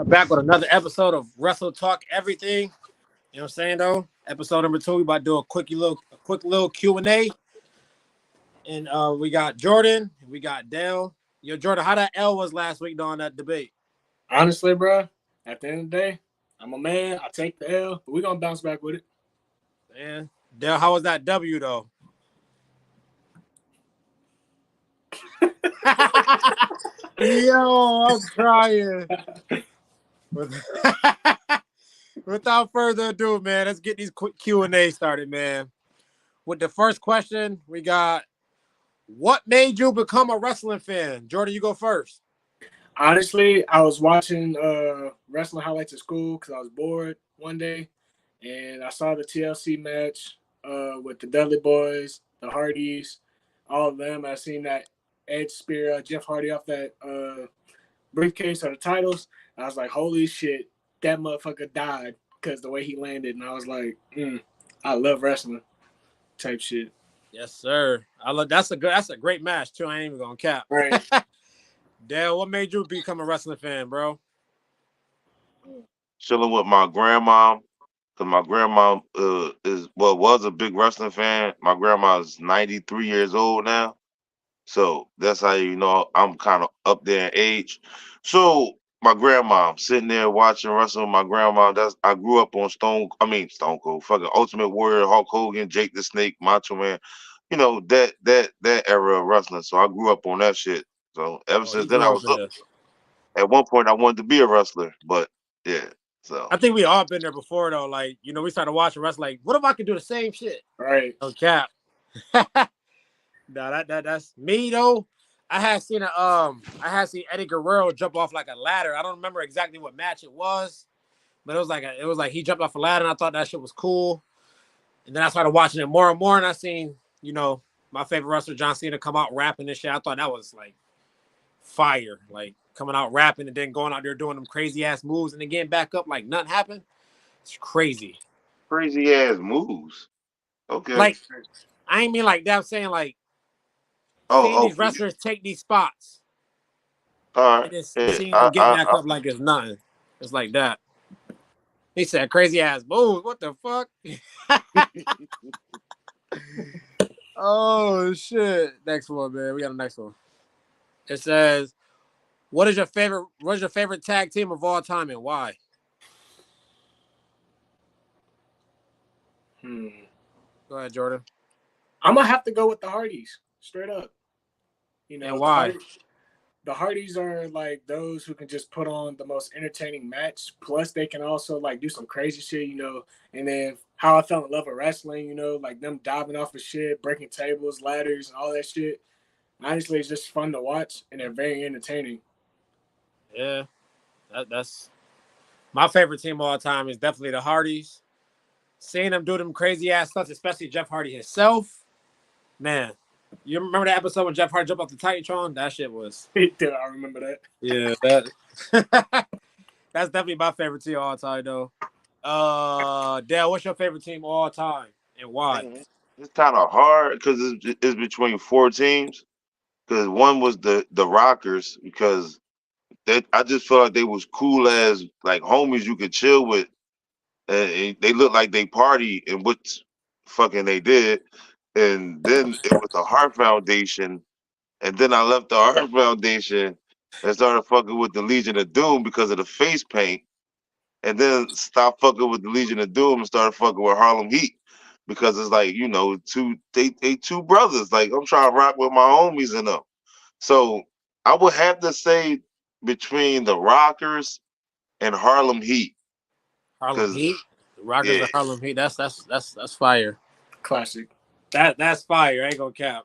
Back with another episode of Wrestletalk Everything. You know what I'm saying though? Episode number 2. We about to do a quick little Q&A. And we got Jordan, we got Dale. Yo, Jordan, how that L was last week during that debate? Honestly, bro, at the end of the day, I'm a man. I take the L, but we're gonna bounce back with it. Man, Dale, how was that W though? Yo, I'm crying. Without further ado, man, let's get these quick Q&A started, man. With the first question, we got, what made you become a wrestling fan? Jordan, you go first. Honestly, I was watching wrestling highlights at school because I was bored one day, and I saw the TLC match with the Dudley Boys, the Hardys, all of them. I seen that Edge spear Jeff Hardy off that briefcase or the titles. I was like, holy shit, that motherfucker died because the way he landed. And I was like, I love wrestling type shit. Yes, sir. That's a great match too. I ain't even gonna cap. Right. Dale, what made you become a wrestling fan, bro? Chilling with my grandma, because my grandma was a big wrestling fan. My grandma's 93 years old now, so that's how you know I'm kind of up there in age. So my grandma sitting there watching wrestling with my grandma. I grew up on Stone Cold, fucking Ultimate Warrior, Hulk Hogan, Jake the Snake, Macho Man. You know that era of wrestling. So I grew up on that shit. So ever He since then, I grew up was in up. this. At one point, I wanted to be a wrestler, but yeah. So I think we all been there before though. Like, we started watching wrestling. Like, what if I could do the same shit? Right. No cap. No, that's me though. I had seen Eddie Guerrero jump off like a ladder. I don't remember exactly what match it was, but it was like he jumped off a ladder, and I thought that shit was cool. And then I started watching it more and more, and I seen my favorite wrestler John Cena come out rapping and shit. I thought that was like fire, like coming out rapping and then going out there doing them crazy ass moves and then getting back up like nothing happened. It's crazy. crazy ass moves. Okay. Like, I ain't mean like that. I'm saying like seeing Oh, these wrestlers take these spots all right. and then Yeah, seeing them get back up like it's nothing. It's like that. He said crazy ass moves. What the fuck? Oh shit. Next one, man. We got a next one. It says, what is your favorite tag team of all time and why? Go ahead, Jordan. I'm gonna have to go with the Hardys, straight up. And why? The Hardys are like those who can just put on the most entertaining match. Plus, they can also like do some crazy shit, And then how I fell in love with wrestling, like them diving off of shit, breaking tables, ladders, and all that shit. Honestly, it's just fun to watch, and they're very entertaining. Yeah, that's my favorite team of all time is definitely the Hardys. Seeing them do them crazy ass stuff, especially Jeff Hardy himself, man. You remember that episode when Jeff Hardy jumped off the Titantron? That shit was. I remember that. Yeah, that's definitely my favorite team of all time, though. Dale, what's your favorite team of all time and why? man, it's kind of hard because it's between four teams. Because one was the Rockers, because I just felt like they was cool as like homies you could chill with, and they looked like they party and what fucking they did. And then it was the Heart Foundation, and then I left the Heart Foundation and started fucking with the Legion of Doom because of the face paint, and then stopped fucking with the Legion of Doom and started fucking with Harlem Heat because it's like they two brothers. Like I'm trying to rock with my homies and them. So I would have to say between the Rockers and Harlem Heat. Harlem Heat, the Rockers Yeah, of Harlem Heat. That's fire. Classic. That's fire. I ain't gonna cap.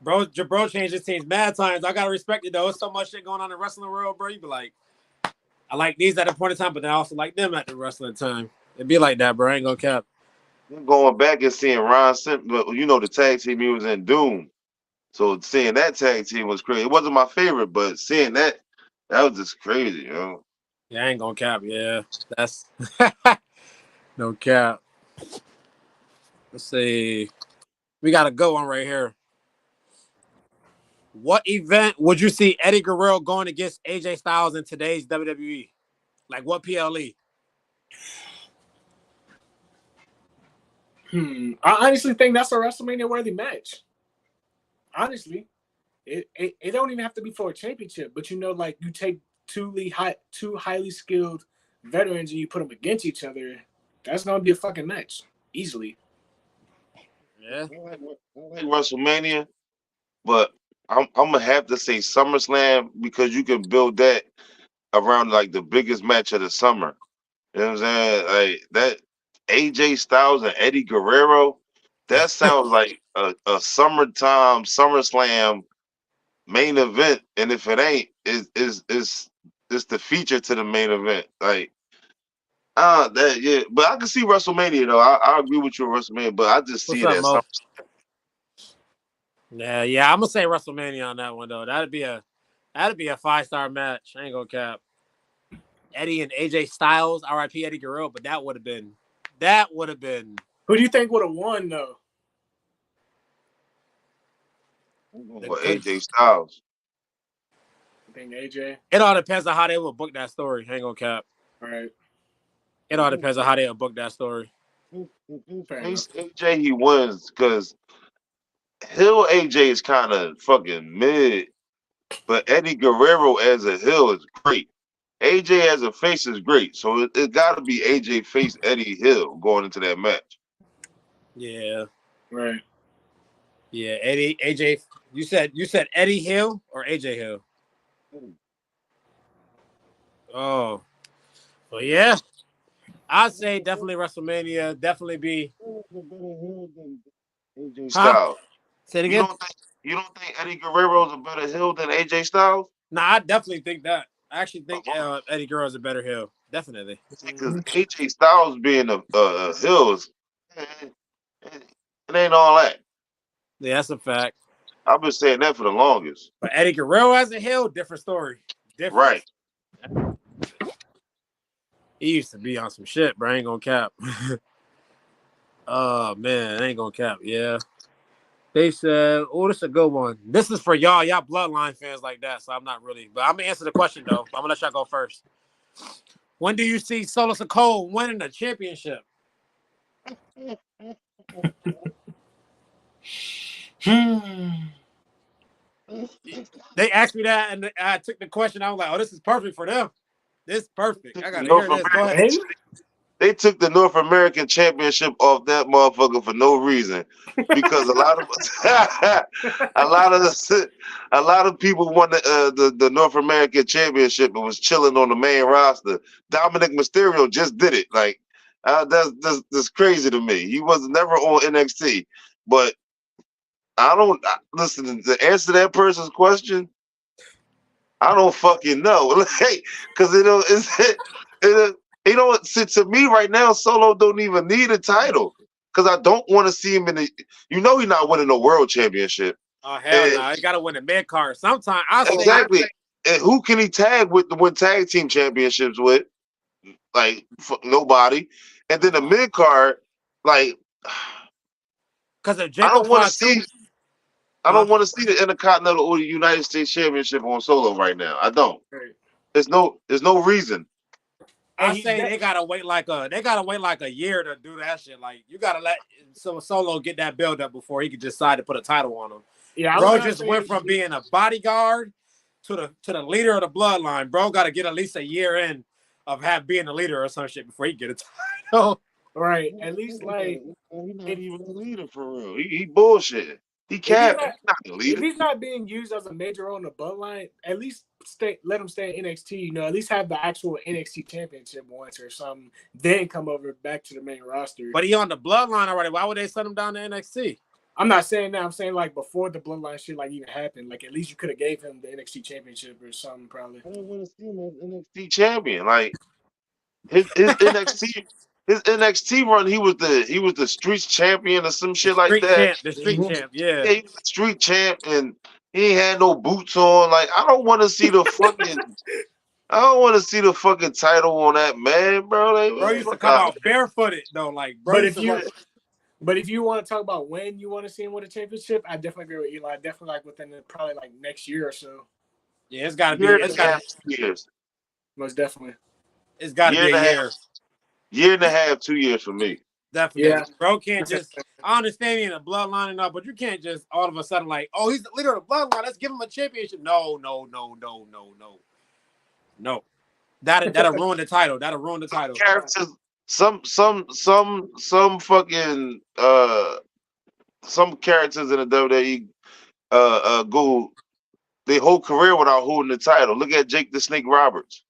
Bro changed his teams mad times. I gotta respect it though. There's so much shit going on in the wrestling world, bro. You be like, I like these at a point in time, but then I also like them at the wrestling time. It'd be like that, bro. I ain't gonna cap. going back and seeing Ron Simpson, but the tag team he was in Doom. So seeing that tag team was crazy. It wasn't my favorite, but seeing that was just crazy, Yeah, I ain't gonna cap. Yeah, that's no cap. Let's see. We got a good one right here. What event would you see Eddie Guerrero going against AJ Styles in today's WWE? Like what PLE? I honestly think that's a WrestleMania worthy match. Honestly, it don't even have to be for a championship, but like you take two highly skilled veterans and you put them against each other. That's gonna be a fucking match easily. Yeah. I like WrestleMania, but I'm gonna have to say SummerSlam because you can build that around like the biggest match of the summer. You know what I'm saying? Like that AJ Styles and Eddie Guerrero, that sounds like a summertime SummerSlam main event. And if it ain't, it's the feature to the main event. Like that yeah. But I can see WrestleMania though. I agree with you on WrestleMania, but I just What's see it up, as Mo? SummerSlam. Yeah. I'm gonna say WrestleMania on that one though. That'd be a 5-star match. I ain't gonna cap. Eddie and AJ Styles, RIP Eddie Guerrero, but that would have been. Who do you think would have won though? For AJ Styles. I think AJ. It all depends on how they will book that story. I ain't gonna cap. All right. It all depends on how they'll book that story. Fair enough. AJ he wins because Hill AJ is kind of fucking mid, but Eddie Guerrero as a heel is great. AJ as a face is great, so it got to be AJ face Eddie Hill going into that match. Yeah. Right. Yeah. AJ. You said Eddie Hill or AJ Hill? Oh. Well, yeah. I'd say definitely WrestleMania. Definitely be. AJ Huh? Styles. Say it You again. don't think Eddie Guerrero is a better heel than AJ Styles? Nah, I definitely think that. I actually think Eddie Guerrero's a better heel. Definitely. Because AJ Styles being a heel is it ain't all that. Yeah, that's a fact. I've been saying that for the longest. But Eddie Guerrero as a heel, different story. Different. Right. He used to be on some shit, bro. I ain't gonna cap. Oh man, I ain't gonna cap. Yeah. They said, oh, this is a good one. This is for y'all bloodline fans like that. So I'm not really, but I'm gonna answer the question though. I'm gonna let y'all go first. When do you see Solo Sikoa winning the championship? They asked me that, and I took the question. I was like, "Oh, this is perfect for them. This is perfect. I gotta hear North this. Go American, ahead." they took the North American Championship off that motherfucker for no reason, because a lot of a lot of people won the North American Championship and was chilling on the main roster. Dominic Mysterio just did it. Like that's crazy to me. He was never on NXT, but I don't listen to answer that person's question. I don't fucking know, because to me right now, Solo don't even need a title, because I don't want to see him in the. He's not winning a world championship. Oh hell no! He gotta win the mid card. Sometime I say Exactly. And who can he tag with to win tag team championships with? Like nobody. And then the mid card, like because if I Jacob don't want to Fatu, see. I don't want to see the Intercontinental or the United States Championship on Solo right now. I don't. There's no reason. I say they gotta wait like a year to do that shit. Like you gotta let Solo get that build up before he could decide to put a title on him. Yeah, bro just went from being a bodyguard to the leader of the bloodline. Bro got to get at least a year in of being the leader or some shit before he get a title. Right. At least like he's not even a leader for real. He bullshit. He capping. He's not the leader. If he's not being used as a major role in the bloodline, at least let him stay in NXT. At least have the actual NXT championship once or something. Then come over back to the main roster. But he on the bloodline already. Why would they send him down to NXT? I'm not saying that. I'm saying like before the bloodline shit like even happened. Like at least you could have gave him the NXT championship or something probably. I don't want to see him as NXT champion. Like his NXT run, he was the streets champion or some shit like that. The street champ, yeah. Yeah, he was the street champ, and he ain't had no boots on. Like I don't want to see the fucking title on that man, bro. Like, bro used to come out barefooted though, like bro. But if you want to talk about when you want to see him win a championship, I definitely agree with Eli. Definitely like within probably like next year or so. Yeah, it's got to be. It's got years. Most definitely. It's got to Year be a and a half, year. year and a half, 2 years for me. Yeah. Definitely. Bro can't just, I understand he in a bloodline and all, but you can't just all of a sudden like, oh, he's the leader of the bloodline. Let's give him a championship. No. No. That'll ruin the title. That'll ruin the title. Characters, some fucking some characters in the WWE go their whole career without holding the title. Look at Jake the Snake Roberts.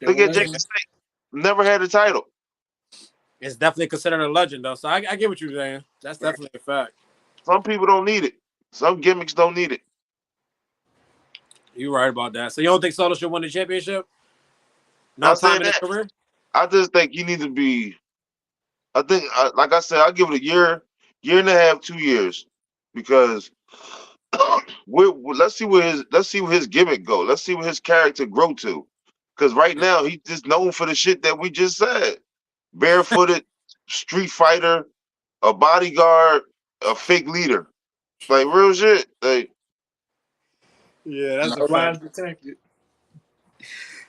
Look at Jake the Snake. Never had a title. It's definitely considered a legend though. So I get what you're saying. That's definitely a fact. Some people don't need it. Some gimmicks don't need it. You're right about that. So you don't think Solo should win the championship? No Not time saying in his that. career? I just think you need to be. I think, like I said, I'll give it a year, year and a half, 2 years, because let's see where his gimmick go. Let's see where his character grow to. Because right now he's just known for the shit that we just said: barefooted, street fighter, a bodyguard, a fake leader, like real shit. Like Yeah, that's No a lies fact. detected.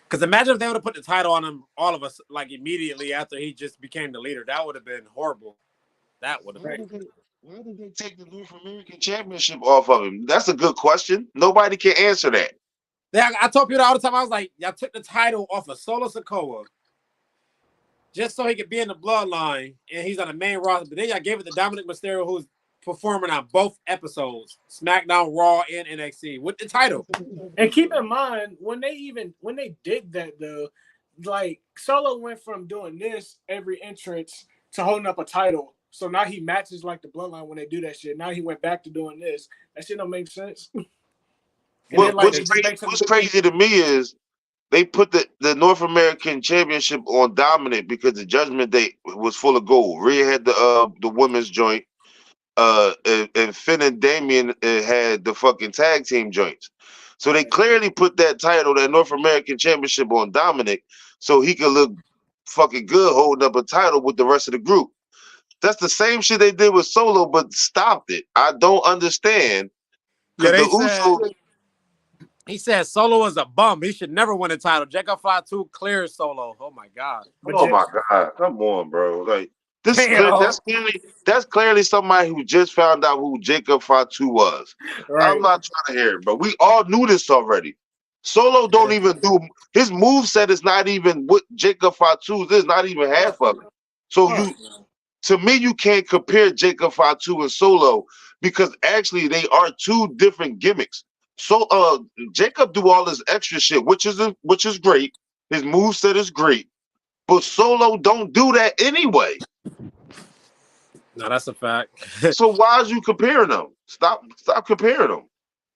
Because imagine if they would have put the title on him, all of us, like immediately after he just became the leader. That would have been horrible. That would have why been. did they take the North American Championship off of him? That's a good question. Nobody can answer that. Yeah, I told people all the time. I was like, y'all took the title off of Solo Sikoa just so he could be in the bloodline, and he's on the main roster. But then y'all gave it to Dominic Mysterio, who's performing on both episodes, SmackDown, Raw, and NXT, with the title. And keep in mind when they did that though, like Solo went from doing this every entrance to holding up a title. So now he matches like the bloodline when they do that shit. Now he went back to doing this. That shit don't make sense. And then like What's crazy to me is they put the North American Championship on Dominant because the Judgment Day was full of gold. Rhea had the women's joint, and Finn and Damien had the fucking tag team joints. So they clearly put that title, that North American Championship, on Dominic, so he could look fucking good holding up a title with the rest of the group. That's the same shit they did with Solo, but stopped it. I don't understand. Yeah, Because they the said Usos. he said Solo is a bum. He should never win a title. Jacob Fatu clears Solo. Oh my god. Oh my god! Come on, bro. Like this, Damn. that's clearly somebody who just found out who Jacob Fatu was. Right. I'm not trying to hear it, but we all knew this already. Solo don't even do his move set is not even what Jacob Fatu's is, not even half of it. So to me, you can't compare Jacob Fatu and Solo because actually they are two different gimmicks. So Jacob do all this extra shit, which is great. His move set is great. But Solo don't do that anyway. No, that's a fact. So why is you comparing them? Stop comparing them.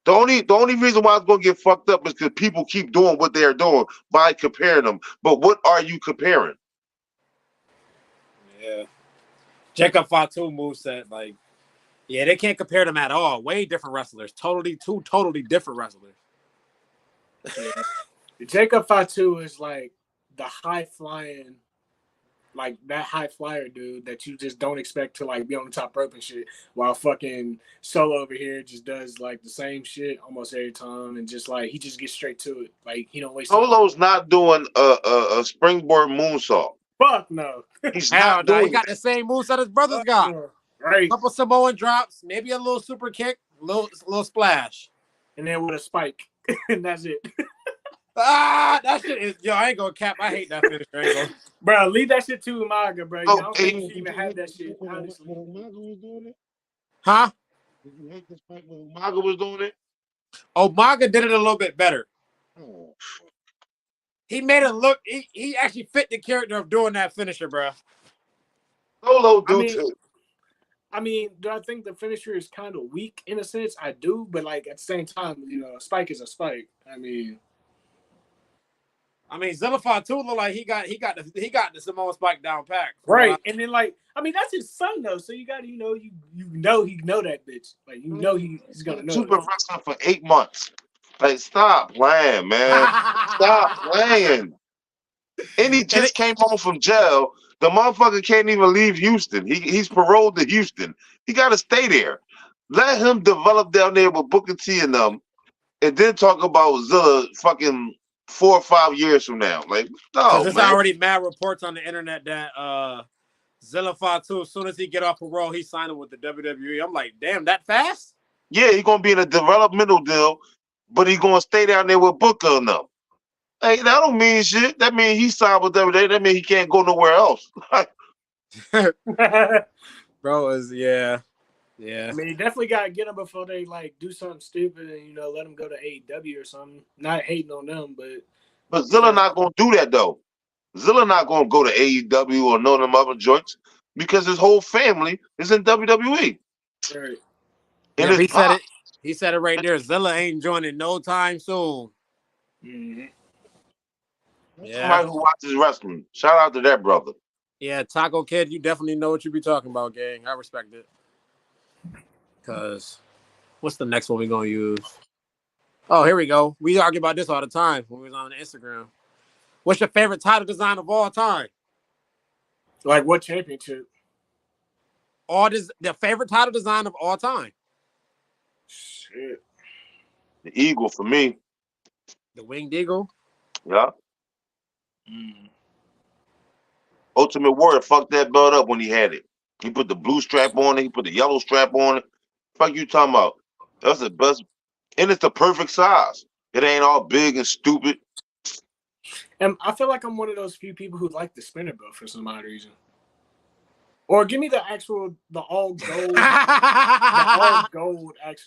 The only reason why it's gonna get fucked up is because people keep doing what they're doing by comparing them. But what are you comparing? Yeah. Jacob Fatu moveset, like, yeah, they can't compare them at all. Way different wrestlers. Two totally different wrestlers. Yeah. Jacob Fatu is like the high flying, like that high flyer dude that you just don't expect to like be on the top rope and shit. While fucking Solo over here just does like the same shit almost every time and just like he just gets straight to it. Like he don't waste. Solo's not doing a springboard moonsault. Fuck no. He's Hell not no, he doing got the same moveset his brothers got. Right. Couple Samoan drops, maybe a little super kick, little splash. And then with a spike. And that's it. That shit is, yo, I ain't gonna cap. I hate that finisher. Bro, leave that shit to Umaga, bro. Oh, I don't think you should even have that shit, honestly. Huh? Did you hate this fight when Umaga was doing it? Umaga did it a little bit better. Oh. He made it look. He actually fit the character of doing that finisher, bro. Solo do too. I mean, do I think the finisher is kind of weak in a sense? I do, but like at the same time, you know, a spike is a spike. I mean, Zilla Fatu look like he got the Samoan Spike down pack. Right. And then like, I mean, that's his son though, so you got to, you know he know that bitch. Like he's gonna know. Super wrestling for 8 months. Like, stop playing, man. Stop playing. And he just came home from jail. The motherfucker can't even leave Houston. He's paroled to Houston. He got to stay there. Let him develop down there with Booker T and them, and then talk about Zilla fucking 4 or 5 years from now. Like, Because no, there's man. already mad reports on the internet that Zilla Fatu, as soon as he get off parole, he's signing with the WWE. I'm like, damn, that fast? Yeah, he's gonna be in a developmental deal, but he's gonna stay down there with Booker and them. Hey, that don't mean shit. That means he signed with WWE. That means he can't go nowhere else. Bro, yeah. I mean, you definitely got to get them before they like do something stupid and let them go to AEW or something. Not hating on them, But Zilla not gonna do that though. Zilla not gonna go to AEW or none of them other joints because his whole family is in WWE. right. And Yeah, his he said pop, it. He said it right there. Zilla ain't joining no time soon. Mm-hmm. Yeah. somebody who watches wrestling. Shout out to that brother. Yeah, Taco Kid, you definitely know what you be talking about, gang. I respect it. Because what's the next one we going to use? Oh, here we go. We argue about this all the time when we was on Instagram. What's your favorite title design of all time? Like what championship? The favorite title design of all time. Shit. The Eagle for me. The Winged Eagle. Yeah. Mm. Ultimate Warrior fucked that belt up when he had it. He put the blue strap on it. He put the yellow strap on it. Fuck you talking about? That's the best. And it's the perfect size. It ain't all big and stupid. And I feel like I'm one of those few people who like the spinner belt for some odd reason. Or give me the all gold,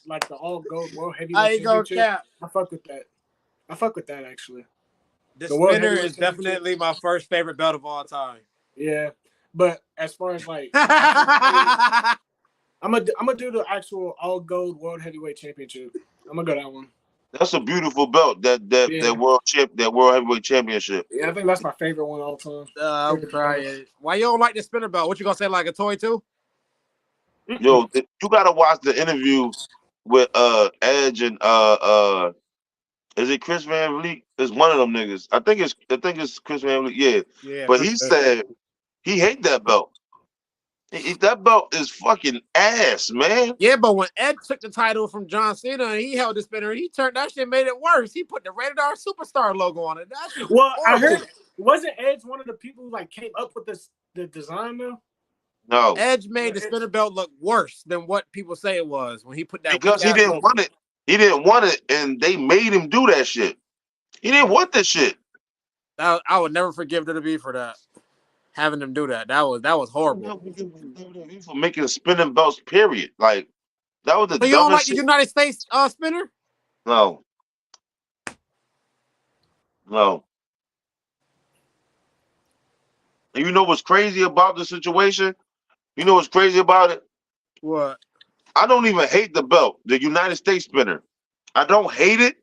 like the all gold World I Heavyweight ain't gonna Championship. cap. I fuck with that. I fuck with that actually. The The World spinner Heavyweight is Championship. definitely my first favorite belt of all time. Yeah, but as far as like actual gold, I'm gonna do the actual all gold World Heavyweight Championship. I'm gonna go that one. That's a beautiful belt. Yeah. That world heavyweight championship. Yeah, I think that's my favorite one all time. I'm crying. Why you don't like the spinner belt? What you gonna say, like a toy too? Yo, you gotta watch the interview with Edge and is it Chris Van Vliet? It's one of them niggas. I think it's Chris Van Vliet. Yeah, Yeah, but he said he hate that belt. That belt is fucking ass, man. yeah, but when Ed took the title from John Cena and he held the spinner, he turned that shit, made it worse. He put the Rated R Superstar logo on it. That shit was Well, I horrible. heard wasn't Edge one of the people who like came up with the design though? No, Edge made the spinner belt look worse than what people say it was when he put that because he didn't logo. want it. He didn't want it, and they made him do that shit. He didn't want this shit. I would never forgive WWE for that. Having them do that. That was horrible. For making spinning belts, period. Like that was the So you don't like dumbest the shit. United States spinner? No, no. And you know what's crazy about the situation? You know what's crazy about it? What? I don't even hate the belt, the United States spinner. I don't hate it.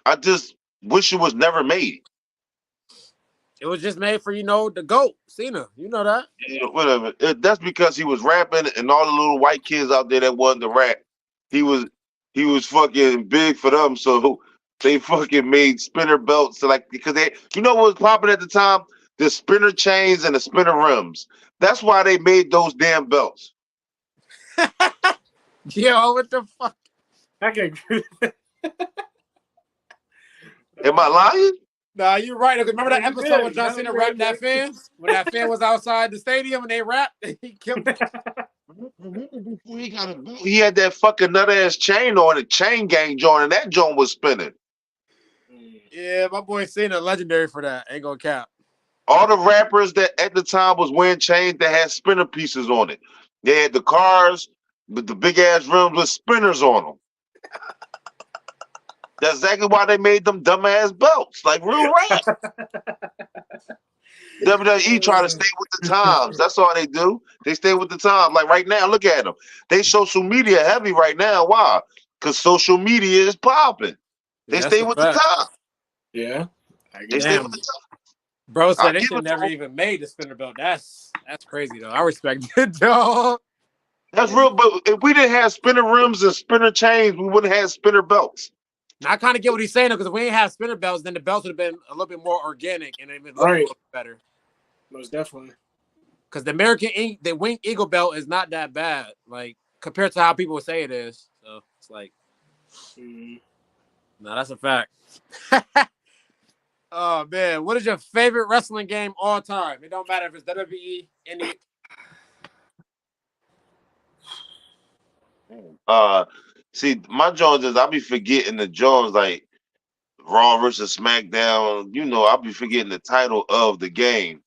I just wish it was never made. It was just made for the GOAT, Cena. You know that. Whatever. That's because he was rapping, and all the little white kids out there that wanted to rap, he was fucking big for them. So they fucking made spinner belts. So like because what was popping at the time? The spinner chains and the spinner rims. That's why they made those damn belts. Yo, what the fuck? I can agree with that. Am I lying? Nah, you're right. Remember that episode when John That was Cena good, rapped that man. fan? When that fan was outside the stadium and they rapped, he killed him. Before he got a belt, he had that fucking nut ass chain on it, chain gang joint, and that joint was spinning. Yeah, my boy Cena, legendary for that. Ain't gonna cap. All the rappers that at the time was wearing chains that had spinner pieces on it. They had the cars with the big ass rims with spinners on them. That's exactly why they made them dumbass belts, like real rap. WWE try to stay with the times. That's all they do. They stay with the times. Like right now, look at them. They social media heavy right now. Why? Because social media is popping. They Yeah, that's stay a with the fact. time. Yeah. They stay with the time. Bro I said they give should it to never them. even made the spinner belt. That's crazy though. I respect it, dog. That's real. But if we didn't have spinner rims and spinner chains, we wouldn't have spinner belts. Now, I kind of get what he's saying because if we ain't have spinner belts, then the belts would have been a little bit more organic and it would look a little better. Most definitely. Because the Winged Eagle belt is not that bad, like compared to how people would say it is. So it's like, no, that's a fact. Oh man, what is your favorite wrestling game all time? It don't matter if it's WWE, any. Uh, see, my Jones is I be forgetting the Jones like Raw versus SmackDown. You know, I be forgetting the title of the game.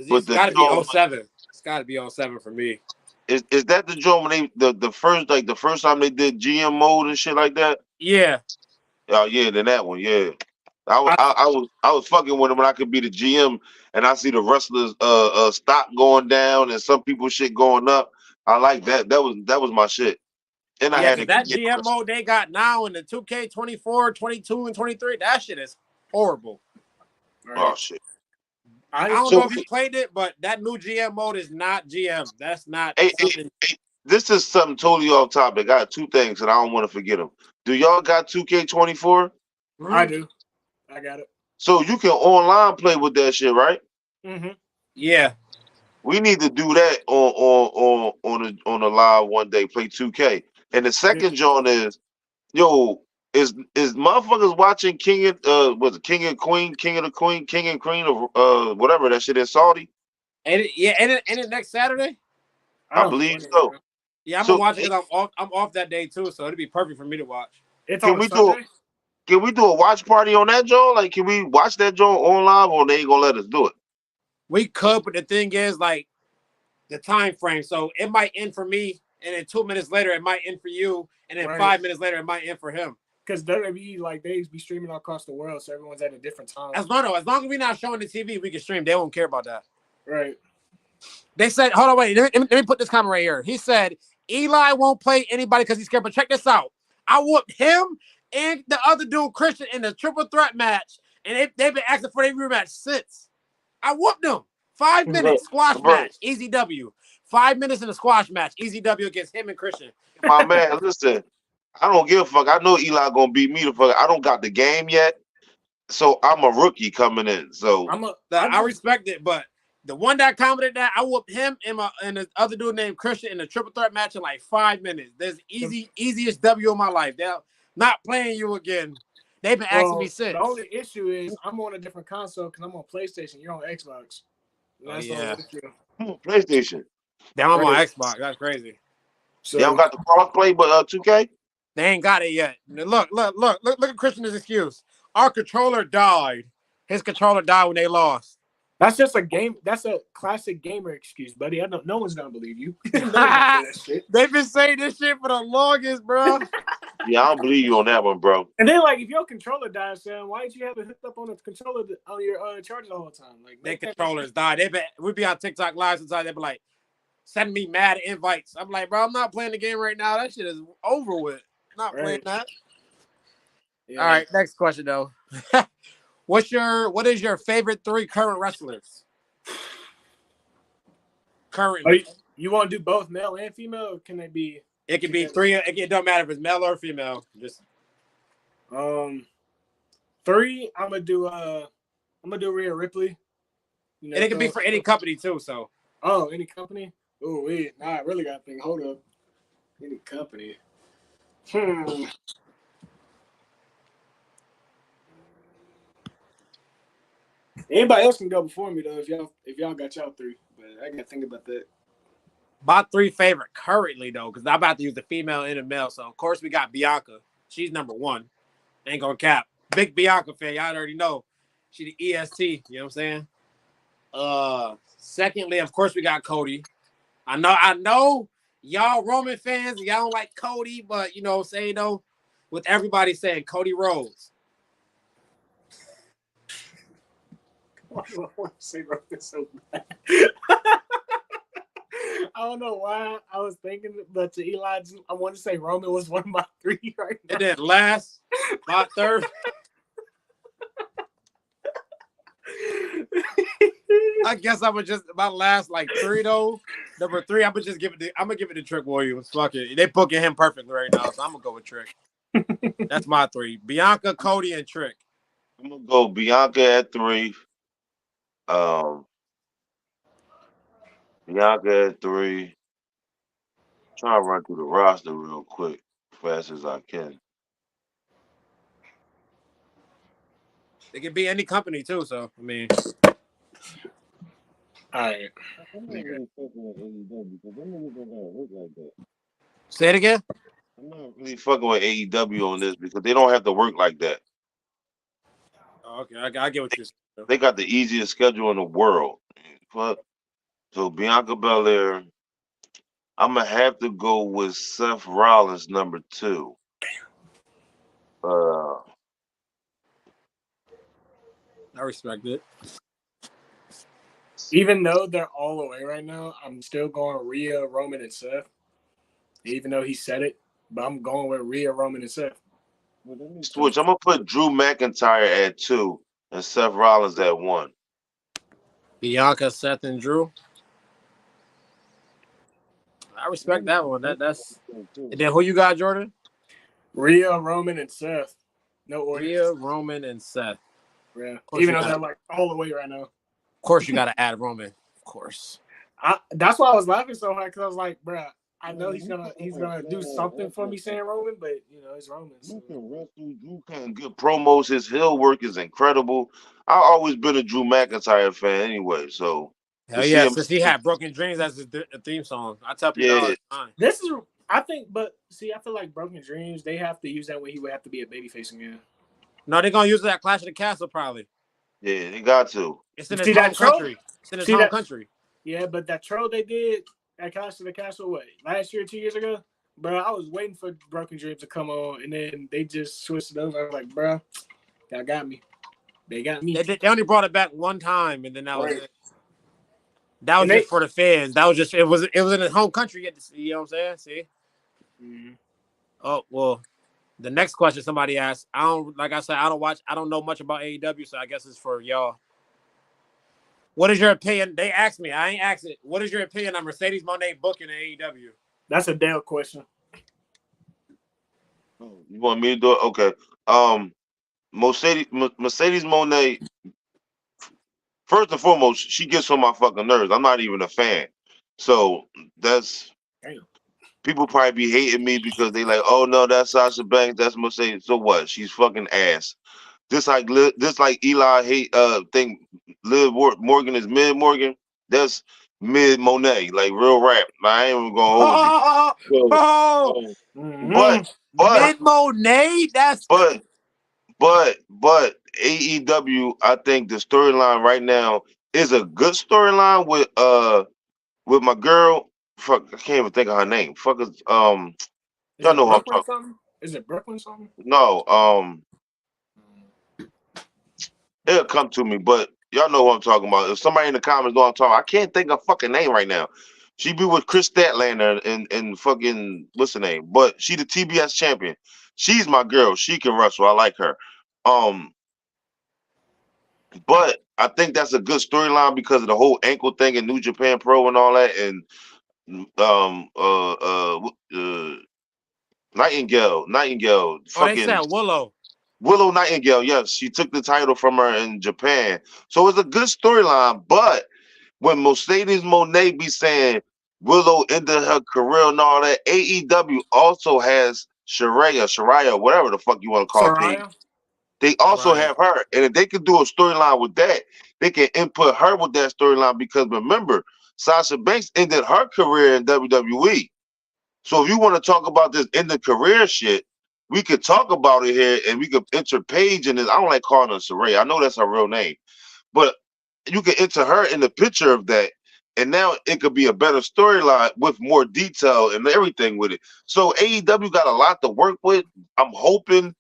But It's the got to be Jones '07. It's got to be '07 for me. is that the Jones when the first time they did GM mode and shit like that? Yeah, Oh yeah, then that one, yeah. I, wa- I, I was fucking with him when I could be the GM and I see the wrestlers stock going down and some people shit going up. I like that. That was my shit. And I yeah, had because to that get GM mode they got now in the 2K 24, 22, and 23, that shit is horrible. oh Right. shit. I don't Honestly, know So if you played it, but that new GM mode is not GM. That's not hey, something. this is something totally off topic. I got two things and I don't want to forget them. Do y'all got 2K24? I Mhm. do. I got it. So you can online play with that shit, right? Mm-hmm. Yeah, We need to do that on a live one day. Play 2K. And the Yeah. second joint is yo is motherfuckers watching King and was it King and Queen, King of the Queen, King and Queen of whatever that shit in Saudi? and it next Saturday. I I don't believe fucking so. know. Yeah, I'm gonna So watch it because I'm off. I'm off that day too, so it'd be perfect for me to watch. It's can on a we do Sunday. can we do a watch party on that joint? Like can we watch that joint online or they ain't gonna let us do it? We could, but the thing is, like the time frame. So it might end for me, and then 2 minutes later it might end for you, and then Right. 5 minutes later it might end for him. Because WWE, like, they be streaming all across the world, so everyone's at a different time. As long as we're not showing the TV, we can stream. They won't care about that. Right. They said, hold on, wait. Let me put this comment right here. He said Eli won't play anybody because he's scared. But check this out. I whooped him and the other dude, Christian, in the triple threat match, and they've been asking for their rematch since. I whooped them. 5 minutes squash Bro, match, easy W. 5 minutes in a squash match, easy W against him and Christian. my man, listen, I don't give a fuck. I know Eli gonna beat me the fuck. I don't got the game yet, so I'm a rookie coming in. So I I just, respect it, but the one that commented that I whooped him and the other dude named Christian in a triple threat match in like 5 minutes. There's easiest W of my life. They're not playing you again. They've been asking me well, the since. only issue is I'm on a different console because I'm on PlayStation. You're on Xbox. And Oh that's the only yeah, issue. PlayStation. damn, I'm on Right. Xbox. That's crazy. They don't So, got the cross play, but 2K. They ain't got it yet. Look at Christian's excuse. Our controller died. His controller died when they lost. that's just a game. That's a classic gamer excuse, buddy. I don't. No one's gonna believe you. No one's gonna do that shit. They've been saying this shit for the longest, bro. Yeah, I don't believe you on that one, bro. And then, like, if your controller dies, Sam, why did you have it hooked up on the controller on your charger the whole time? Like, Their make that. controllers died. We'd be on TikTok live sometimes. They'd be like, send me mad invites. I'm like, bro, I'm not playing the game right now. That shit is over with. Not playing Right. that. All Yeah. right, next question though. What is your favorite three current wrestlers? Currently. You want to do both male and female, or can it be? It could be three. It don't matter if it's male or female. Just Three. I'm gonna do Rhea Ripley. You and know, it could be for any company too. So any company. Oh wait, nah, I really got to think. Hold up, any company. Anybody else can go before me though, if y'all got y'all three. But I gotta think about that. my three favorite currently though, because I'm about to use the female and the male. So of course we got Bianca. She's number one. Ain't gonna cap. Big Bianca fan. Y'all already know. She the EST. You know what I'm saying? Secondly, of course, we got Cody. I know y'all Roman fans, y'all don't like Cody, but you know what I'm saying though, with everybody saying Cody Rhodes. Why do I want to say Roman so bad? I don't know why I was thinking, but to Eli, I want to say Roman was one of my three right now. And then last, my third, I guess I would just my last like three though. Number three, I'm gonna give it to Trick Williams. Fuck it, they booking him perfectly right now, so I'm gonna go with Trick. That's my three: Bianca, Cody, and Trick. I'm gonna go Bianca at 3. Um, Bianca at 3. Try to run through the roster real quick, fast as I can. It could be any company too. So I mean, All right. I'm not really fucking with AEW because them niggas don't gotta work like that. say it again. I'm not really fucking with AEW on this because they don't have to work like that. Oh, okay, I get what you're saying. They got the easiest schedule in the world. Fuck. So Bianca Belair, I'm gonna have to go with Seth Rollins #2. Uh, I respect it. Even though they're all away right now, I'm still going Rhea, Roman, and Seth. Even though he said it, but I'm going with Rhea, Roman, and Seth. switch. I'm gonna put Drew McIntyre at 2 and Seth Rollins at 1. Bianca, Seth, and Drew. I respect that one. That's. And then who you got, Jordan? Rhea, Roman, and Seth. No order. Rhea, Roman, and Seth. Yeah. Of course Even you though got. they're like all the way right now. Of course you got to add Roman. Of course. That's why I was laughing so hard because I was like, bruh, I know he's gonna do something for me saying Roman, but it's Roman. So. Drew can wrestle. Drew can good promos. His heel work is incredible. I've always been a Drew McIntyre fan anyway. So to Hell see yeah! him, Since he had "Broken Dreams" as his theme song, I tell people all yeah, the time. This is, I think, but see, I feel like Broken Dreams, they have to use that when he would have to be a babyface again. No, they're gonna use it at Clash of the Castle probably. yeah, they got to. It's in his See home that troll? country. It's in his See home that? country. Yeah, but that troll they did at Clash of the Castle, what, last year, 2 years ago? Bro, I was waiting for Broken Dreams to come on, and then they just switched it over. I was like, bro, that got me. They got me. They only brought it back one time, and then that was Right. it. That was And just for the fans. That was just it was in his home country. You know what I'm saying? See? Mhm. Oh well. The next question somebody asked. I don't like I said. I don't watch. I don't know much about AEW, so I guess it's for y'all. What is your opinion? They asked me. I ain't asked it. What is your opinion on Mercedes Moné booking in AEW? That's a Dale question. You want me to do it? Okay. Um, Mercedes Monet. First and foremost, she gets on my fucking nerves. I'm not even a fan. So that's Damn. people probably be hating me because they like, oh no, that's Sasha Banks, that's Mercedes. So what? She's fucking ass. This like Eli hate think Liv Morgan is mid Morgan. That's mid Monet, like real rap. I ain't even gonna hold you. So, Oh, but but Mid Monet. That's but but AEW, I think the storyline right now is a good storyline with my girl. Fuck, I can't even think of her name. Fuck is Is y'all it know who I'm Brooklyn talking. something? Is it Brooklyn something? No, it'll come to me, but y'all know who I'm talking about. If somebody in the comments know what I'm talking, I can't think of fucking name right now. She be with Chris Statlander and fucking what's her name? But she the TBS champion. She's my girl. She can wrestle. I like her. Um, but I think that's a good storyline because of the whole ankle thing in New Japan Pro and all that. And Nightingale, oh, they fucking said Willow. Willow Nightingale. Yes, she took the title from her in Japan. So it's a good storyline. But when Mercedes Moné be saying Willow ended her career and all that, AEW also has Shariah, whatever the fuck you want to call Paige. Soraya? They also Right. have her, and if they could do a storyline with that, they can input her with that storyline. Because remember, Sasha Banks ended her career in WWE. So if you want to talk about this in the career shit, we could talk about it here, and we could enter Paige in this. I don't like calling her Saraya. I know that's her real name, but you can enter her in the picture of that, and now it could be a better storyline with more detail and everything with it. So AEW got a lot to work with. I'm hoping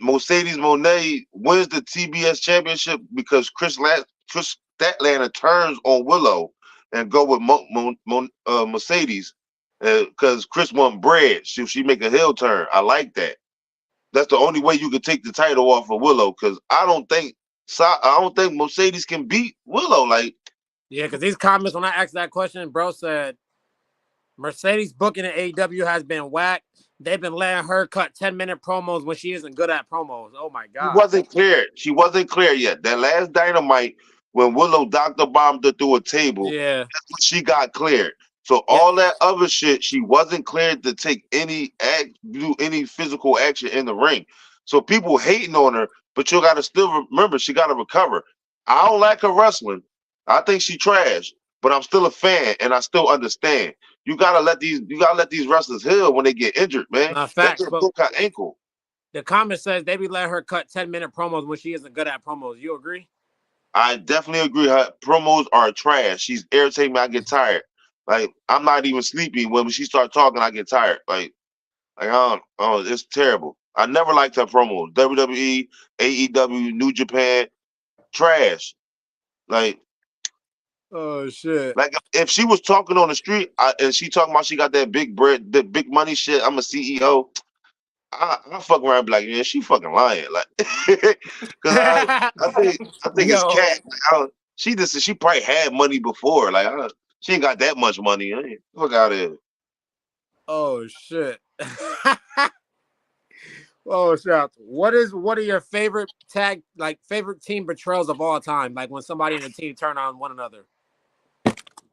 Mercedes Moné wins the TBS championship because Chris Statlander turns on Willow and go with Mercedes because Chris won bread. She make a heel turn. I like that. That's the only way you can take the title off of Willow because I don't think Mercedes can beat Willow. Like Yeah, because these comments when I asked that question, bro said Mercedes booking in AEW has been whack. They've been letting her cut 10-minute promos when she isn't good at promos. Oh my she god. wasn't clear. She wasn't clear yet. That last Dynamite when Willow Doctor bombed her through a table, Yeah. she got cleared. So Yeah. all that other shit, she wasn't cleared to take do any physical action in the ring. So people hating on her but you got to still remember she got to recover. I don't like her wrestling. I think she trash, but I'm still a fan and I still understand. You gotta let these wrestlers heal when they get injured, man. Not That facts, just but broke her ankle. the comment says they be letting her cut 10-minute promos when she isn't good at promos. You agree? I definitely agree. Her promos are trash. She's irritating me. I get tired. Like I'm not even sleepy when she starts talking. I get tired. Like I don't. Oh, it's terrible. I never liked her promos. WWE, AEW, New Japan, trash. Like Oh shit. like if she was talking on the street and she talking about she got that big bread, the big money shit. I'm a CEO. I fuck around and be like, man, she fucking lying. Like, cause I think it's cat. Yo. Like, she probably had money before. Like, she ain't got that much money. Fuck out of here. Oh shit. Oh shit. What is one of your favorite favorite team betrayals of all time? Like when somebody in the team turn on one another.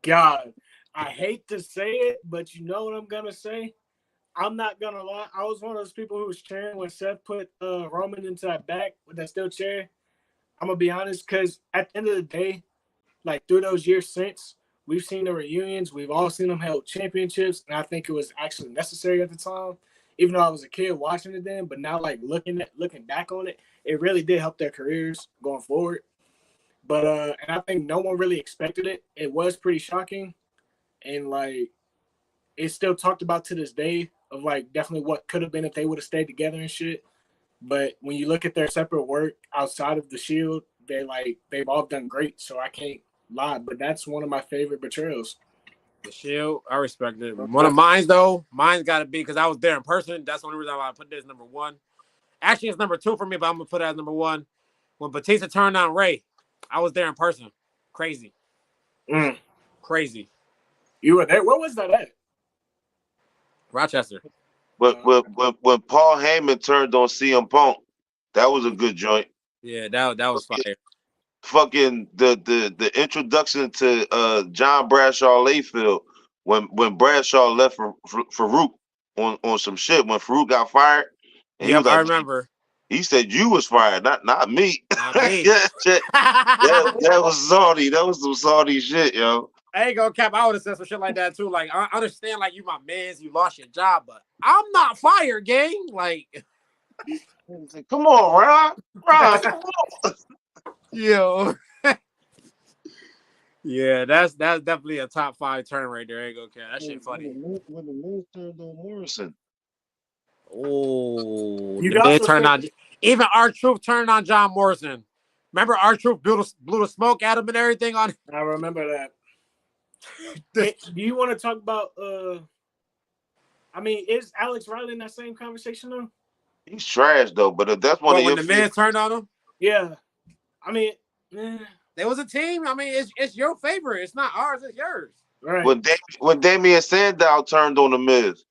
God, I hate to say it, but you know what I'm gonna say. I'm not gonna lie. I was one of those people who was cheering when Seth put Roman into that back with that steel chair. I'm gonna be honest, because at the end of the day, like through those years since, we've seen the reunions. We've all seen them held championships, and I think it was actually necessary at the time. Even though I was a kid watching it then, but now like looking back on it, it really did help their careers going forward. But and I think no one really expected it. It was pretty shocking, and like it's still talked about to this day of like definitely what could have been if they would have stayed together and shit. But when you look at their separate work outside of the Shield, they've all done great. So I can't lie, but that's one of my favorite betrayals. The Shield, I respect it. One of mine's though, mine's got to be because I was there in person. That's the only reason why I put this number one. Actually, it's number two for me, but I'm gonna put it as number one. When Batista turned on Ray, I was there in person. Crazy, crazy. You were there. Where was that at? Rochester. But when Paul Heyman turned on CM Punk, that was a good joint. Yeah, that was fire. Fucking the introduction to John Bradshaw Layfield when Bradshaw left for Farouk on some shit when Farouk got fired and he was Yep, I like, remember. he said you was fired, not me. Not me. Yeah, shit. That was salty. That was some salty shit, yo. I ain't gonna cap. I would have said some shit like that too. Like, I understand, like, you my mans, you lost your job, but I'm not fired, gang. Like, Come on, Ron, come on. yo. Yeah, that's definitely a top 5 turn right there. I ain't gonna care. That shit funny. When the Miz turned on Morrison. Oh, You the could man also turned say, on. Even R-Truth turned on John Morrison. Remember R-Truth blew the smoke at him and everything on. I remember that. Hey, do you want to talk about? I mean, is Alex Riley in that same conversation though? He's trash though, but if that's one What, of when your the man favorites, turned on him? Yeah. I mean, There was a team. I mean, it's your favorite. It's not ours. It's yours. right. when Damian Sandow turned on the Miz.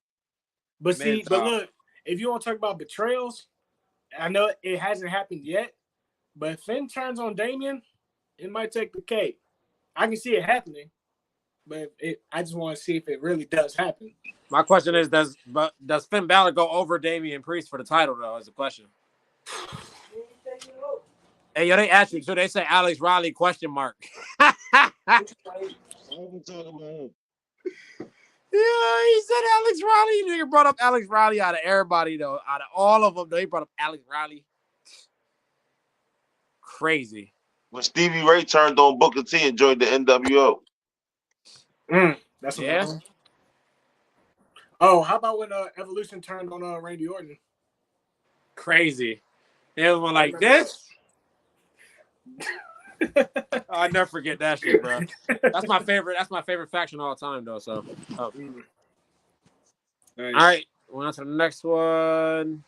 But Man, see, but look, if you want to talk about betrayals, I know it hasn't happened yet, but if Finn turns on Damien, it might take the cake. I can see it happening, but I just want to see if it really does happen. my question is, does Finn Balor go over Damian Priest for the title though? Is the question. Hey, yo, they asked you too. They say Alex Riley ? I can talk about him. Yeah, he said Alex Riley. Nigga brought up Alex Riley out of everybody though. Out of all of them, though, he brought up Alex Riley. Crazy. When Stevie Ray turned on Booker T and joined the NWO. That's Yeah. another one. Oh, how about when Evolution turned on Randy Orton? Crazy. They was one like this. I'll never forget that shit, bro. That's my favorite. That's my favorite faction all time, though. So, Nice. All right, we're on to the next one.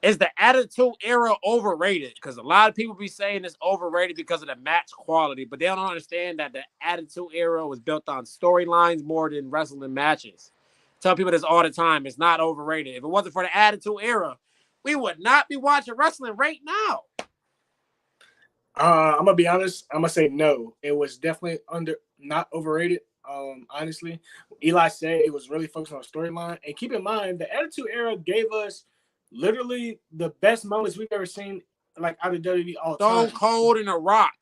Is the Attitude Era overrated? Because a lot of people be saying it's overrated because of the match quality, but they don't understand that the Attitude Era was built on storylines more than wrestling matches. Tell people this all the time. It's not overrated. If it wasn't for the Attitude Era, we would not be watching wrestling right now. I'm gonna be honest. I'm gonna say no. It was definitely not overrated. Honestly, Eli said it was really focused on storyline. And keep in mind, the Attitude Era gave us literally the best moments we've ever seen like out of WWE all Stone time. Cold and The Rock.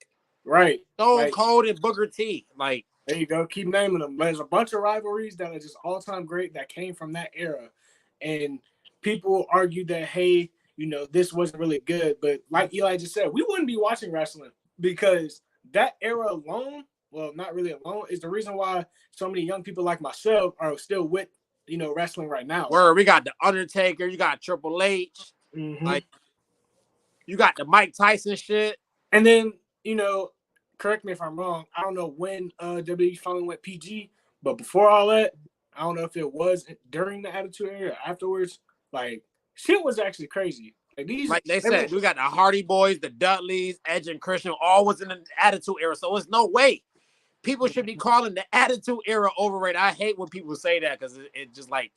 Right. Stone Like Cold and Booker T. Like, there you go. Keep naming them. There's a bunch of rivalries that are just all time great that came from that era, and people argue that hey, this wasn't really good. But like Eli just said, we wouldn't be watching wrestling because that era alone, well, not really alone, is the reason why so many young people like myself are still with wrestling right now. where we got the Undertaker, you got Triple H, Mm-hmm. like you got the Mike Tyson shit. And then, correct me if I'm wrong. I don't know when WWE finally went PG, but before all that, I don't know if it was during the Attitude Era or afterwards. Like, shit was actually crazy. Like Like they they were, said, we got the Hardy Boys, the Dudleys, Edge and Christian, all was in the Attitude Era. So there's no way people should be calling the Attitude Era overrated. I hate when people say that because it just like,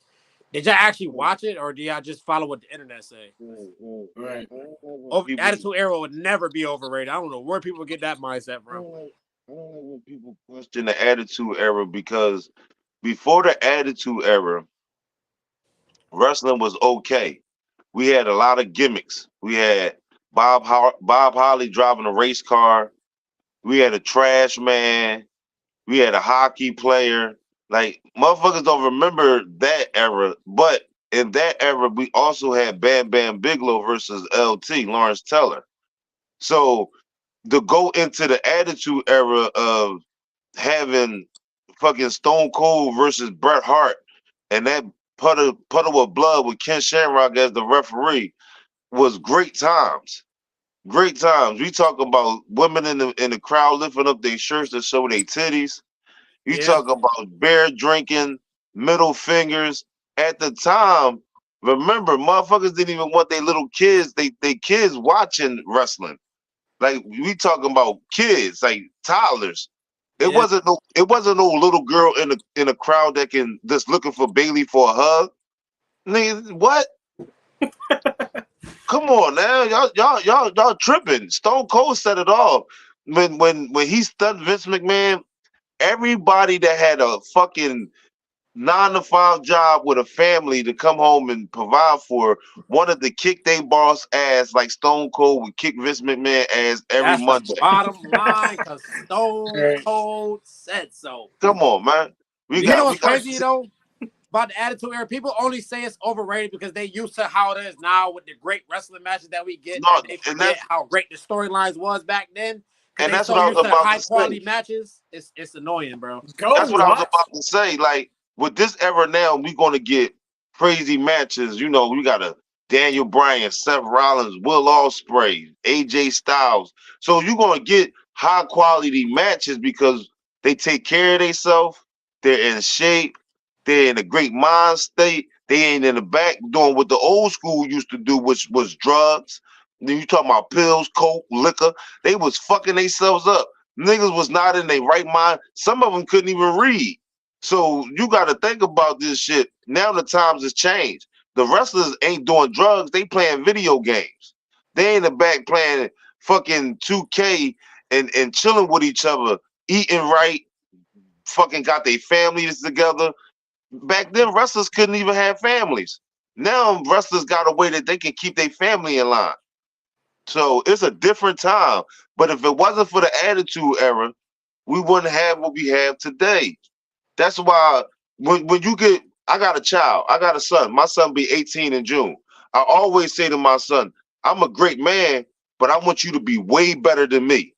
did y'all actually watch it or do y'all just follow what the internet say? right. Attitude Era would never be overrated. I don't know where people get that mindset from. I don't like when people question the Attitude Era because before the Attitude Era, wrestling was okay. We had a lot of gimmicks. We had Bob Holly driving a race car. We had a trash man. We had a hockey player. Like motherfuckers don't remember that era, but in that era, we also had Bam Bam Bigelow versus LT Lawrence Teller. So to go into the Attitude Era of having fucking Stone Cold versus Bret Hart and that puddle of blood with Ken Shamrock as the referee was great times. Great times. We talk about women in the crowd lifting up their shirts to show their titties. You Yeah, talk about beer drinking, middle fingers. At the time, remember, motherfuckers didn't even want their little kids, they kids watching wrestling. Like we talking about kids, like toddlers. yeah. It wasn't no little girl in a crowd that can just looking for Bailey for a hug. Nigga, what? Come on now, y'all tripping. Stone Cold said it all. When he stunned Vince McMahon, everybody that had a fucking 9 to 5 job with a family to come home and provide for wanted to kick their boss ass like Stone Cold would kick Vince McMahon ass every That's the Monday. bottom line because Stone Right. Cold said so. Come on, man. We You know got we what's got crazy though about the Attitude Era? People only say it's overrated because they used to how it is now with the great wrestling matches that we get, no, and they and forget how great the storylines was back then because they that's so what I used was to the about high to say. quality matches. It's annoying, bro. Go That's what I was watch. about to say. Like with this era now, we're gonna get crazy matches. You know, we got a Daniel Bryan, Seth Rollins, Will Ospreay, AJ Styles. So you're gonna get high quality matches because they take care of themselves. They're in shape. They're in a great mind state. They ain't in the back doing what the old school used to do, which was drugs. Then you talking about pills, coke, liquor. They was fucking themselves up. Niggas was not in their right mind. Some of them couldn't even read. So you got to think about this shit. Now the times has changed. The wrestlers ain't doing drugs. They playing video games. They in the back playing fucking 2K and chilling with each other, eating right, fucking got their families together. Back then, wrestlers couldn't even have families. Now wrestlers got a way that they can keep their family in line. So it's a different time. But if it wasn't for the Attitude Era, we wouldn't have what we have today. That's why when you get, I got a child, I got a son. My son be 18 in June. I always say to my son, I'm a great man, but I want you to be way better than me.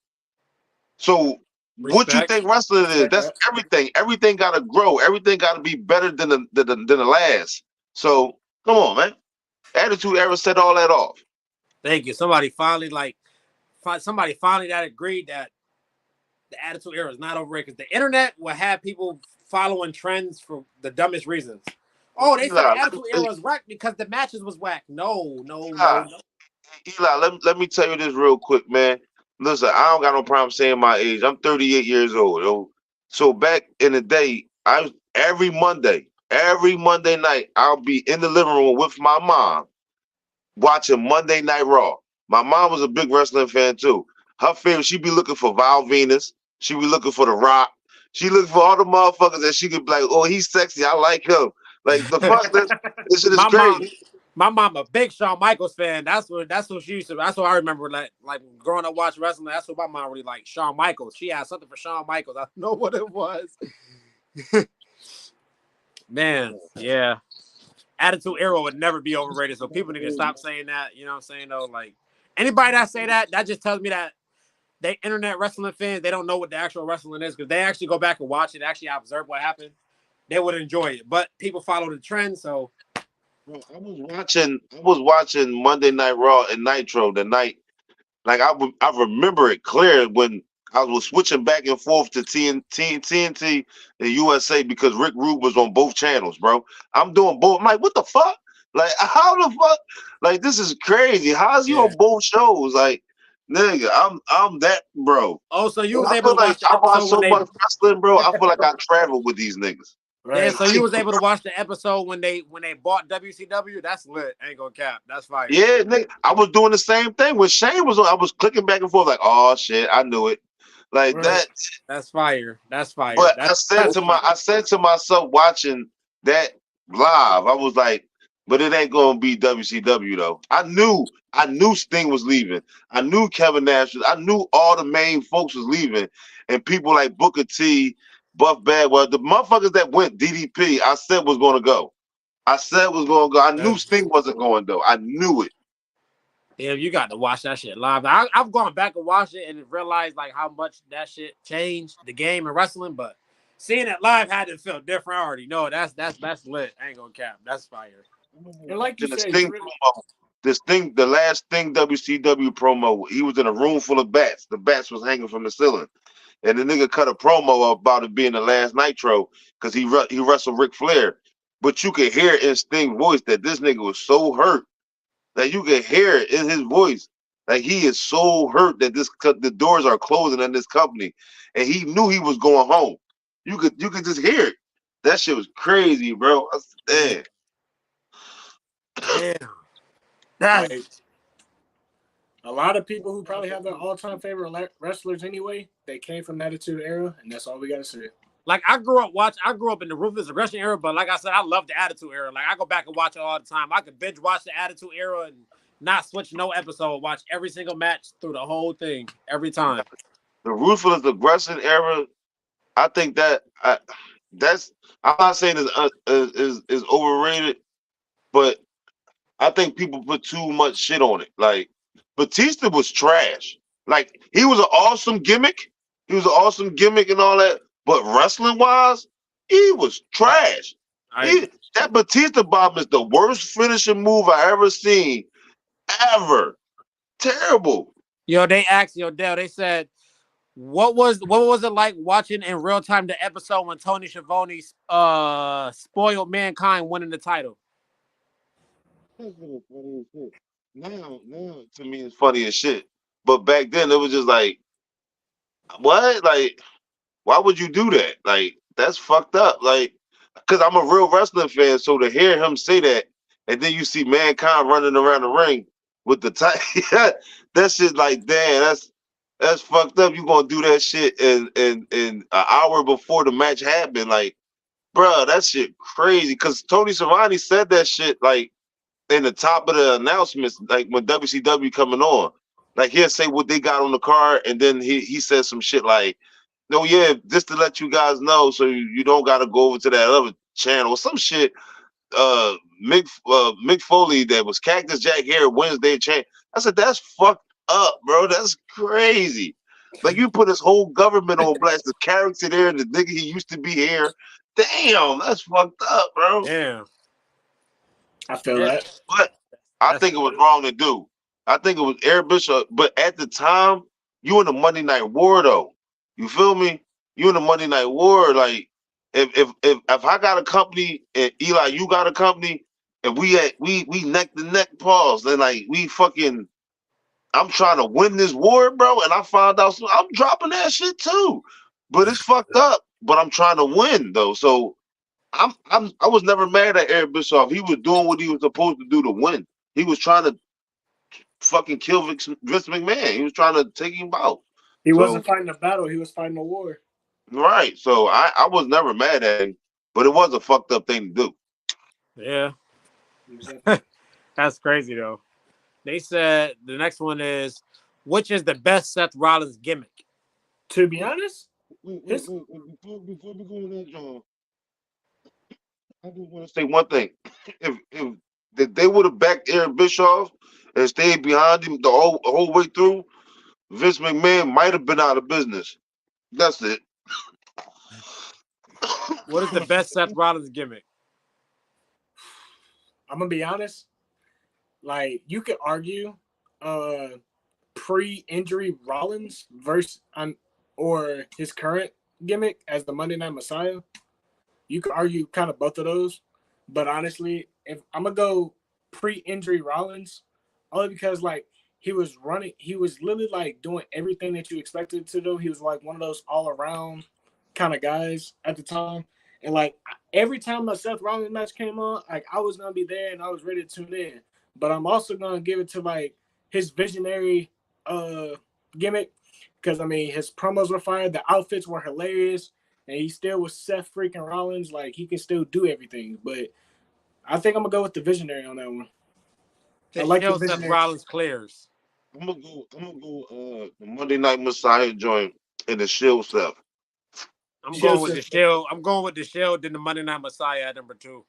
So what you Respect. think wrestling is? Respect That's that. everything. Everything got to grow. Everything got to be better than the last. So come on, man. Attitude Era set all that off. Thank you. Somebody finally that agreed that the Attitude Era is not overrated because the internet will have people following trends for the dumbest reasons. Oh, they said Eli, the Attitude Era was whack because the matches was whack. No, no, Eli, no, no. Eli, let me tell you this real quick, man. Listen, I don't got no problem saying my age. I'm 38 years old, yo. So back in the day, every Monday night, I'll be in the living room with my mom watching Monday Night Raw. My mom was a big wrestling fan too. Her favorite, she be looking for Val Venus. She be looking for The Rock. She looking for all the motherfuckers that she could be like, oh, he's sexy. I like him. Like the fuck, this shit is My mom, crazy. My mom a big Shawn Michaels fan. That's what she used to. That's what I remember. Like growing up watching wrestling. That's what my mom really liked. Shawn Michaels. She had something for Shawn Michaels. I don't know what it was. Man, yeah. Attitude Era would never be overrated. So people need to stop saying that. You know what I'm saying though? Like anybody that say that, that just tells me that they internet wrestling fans, they don't know what the actual wrestling is because they actually go back and watch it, actually observe what happened. They would enjoy it. But people follow the trend, so Bro, I was watching Monday Night Raw and Nitro the night. Like I remember it clear when I was switching back and forth to TNT and USA because Rick Rude was on both channels, bro. I'm doing both. I'm like, what the fuck? Like, how the fuck? Like, this is crazy. How's you yeah. on both shows? Like, nigga, I'm that bro. Oh, so you And was I able feel to like watch the I watch episode when so they much wrestling, bro. I feel like I travel with these niggas. yeah, Right. so you was able to watch the episode when they bought WCW. That's lit. Ain't gonna cap. That's fire. Yeah, nigga, I was doing the same thing when Shane was on. I was clicking back and forth like, oh shit, I knew it, like Right. that. That's fire. That's fire. But That's cool. I said to myself watching that live, I was like, but it ain't gonna be WCW though. I knew Sting was leaving. I knew Kevin Nash. I knew all the main folks was leaving, and people like Booker T, Buff Bagwell, the motherfuckers that went DDP. I said was gonna go. I said was gonna go. I knew Sting wasn't going though. I knew it. Damn, you got to watch that shit live. I've gone back and watched it and realized like how much that shit changed the game and wrestling, but seeing it live had to feel different. I already know that's lit. I ain't gonna cap. That's fire. And like you In the said, you Sting really promo, the last Sting WCW promo, he was in a room full of bats. The bats was hanging from the ceiling, and the nigga cut a promo about it being the last Nitro because he wrestled Ric Flair, but you could hear in Sting's voice that this nigga was so hurt that you could hear it in his voice. Like he is so hurt that the doors are closing in this company, and he knew he was going home. You could just hear it. That shit was crazy, bro. I said, Damn. That's like a lot of people who probably have their all-time favorite wrestlers anyway. They came from Attitude Era, and that's all we gotta say. like I grew up in the ruthless aggression era, but like I said, I love the attitude era. Like I go back and watch it all the time. I could binge watch the attitude era and not switch no episode. Watch every single match through the whole thing every time. the ruthless aggression era. I think that's. I'm not saying is overrated, but I think people put too much shit on it. Like Batista was trash. Like he was an awesome gimmick. He was an awesome gimmick and all that. But wrestling wise, he was trash. I He agree. that Batista bomb is the worst finishing move I ever seen. Ever. Terrible. Yo, they asked Dale. They said, what was it like watching in real time the episode when Tony Schiavone spoiled mankind winning the title? That's really funny as shit. Now to me it's funny as shit. But back then it was just like, what? Like, why would you do that? Like, that's fucked up. Like, because I'm a real wrestling fan, so to hear him say that, and then you see Mankind running around the ring with the title, that shit like, damn, that's fucked up. You gonna do that shit in an hour before the match happened? Like, bro, that shit crazy. Because Tony Schiavone said that shit like in the top of the announcements, like when WCW coming on. Like he'll say what they got on the card, and then he says some shit like, "No, yeah, just to let you guys know, so you don't got to go over to that other channel or some shit." Mick Foley that was Cactus Jack here Wednesday chant. I said that's fucked up, bro. That's crazy. Like you put his whole government on blast, the character there, the nigga he used to be here. Damn, that's fucked up, bro. Damn. I feel Yeah, that. But I that's think it was wrong to do. I think it was Eric Bishop. But at the time, you in the Monday Night War though. You feel me? You in the Monday Night War. Like if I got a company and Eli, you got a company, and we neck to neck pause, then like we fucking. I'm trying to win this war, bro, and I found out I'm dropping that shit too. But it's fucked up. But I'm trying to win though, so I was never mad at Eric Bischoff. He was doing what he was supposed to do to win. He was trying to fucking kill Vince McMahon. He was trying to take him out. He So wasn't fighting a battle; he was fighting a war. right. So I was never mad at him, but it was a fucked up thing to do. yeah. Exactly. That's crazy though. They said the next one is, which is the best Seth Rollins gimmick? To be honest, Wait, his before we go to that, John, I just want to say one thing. If they would have backed Eric Bischoff and stayed behind him the whole way through, Vince McMahon might have been out of business. That's it. What is the best Seth Rollins gimmick? I'm gonna be honest. Like you could argue, uh, pre-injury Rollins versus or his current gimmick as the Monday Night Messiah. You could argue kind of both of those, but honestly, if I'm gonna go pre-injury Rollins, only because like he was literally like doing everything that you expected to do. He was like one of those all-around kind of guys at the time, and like every time the Seth Rollins match came on, like I was gonna be there and I was ready to tune in. But I'm also gonna give it to like his visionary gimmick because I mean his promos were fire, the outfits were hilarious, and he still was Seth freaking Rollins. Like he can still do everything. But I think I'm gonna go with the visionary on that one. I The like the Shield Seth visionary. Rollins clears. I'm gonna go the Monday Night Messiah joint and the Shield stuff. I'm Shield going with the system. Shield. I'm going with the Shield. Then the Monday Night Messiah at number 2.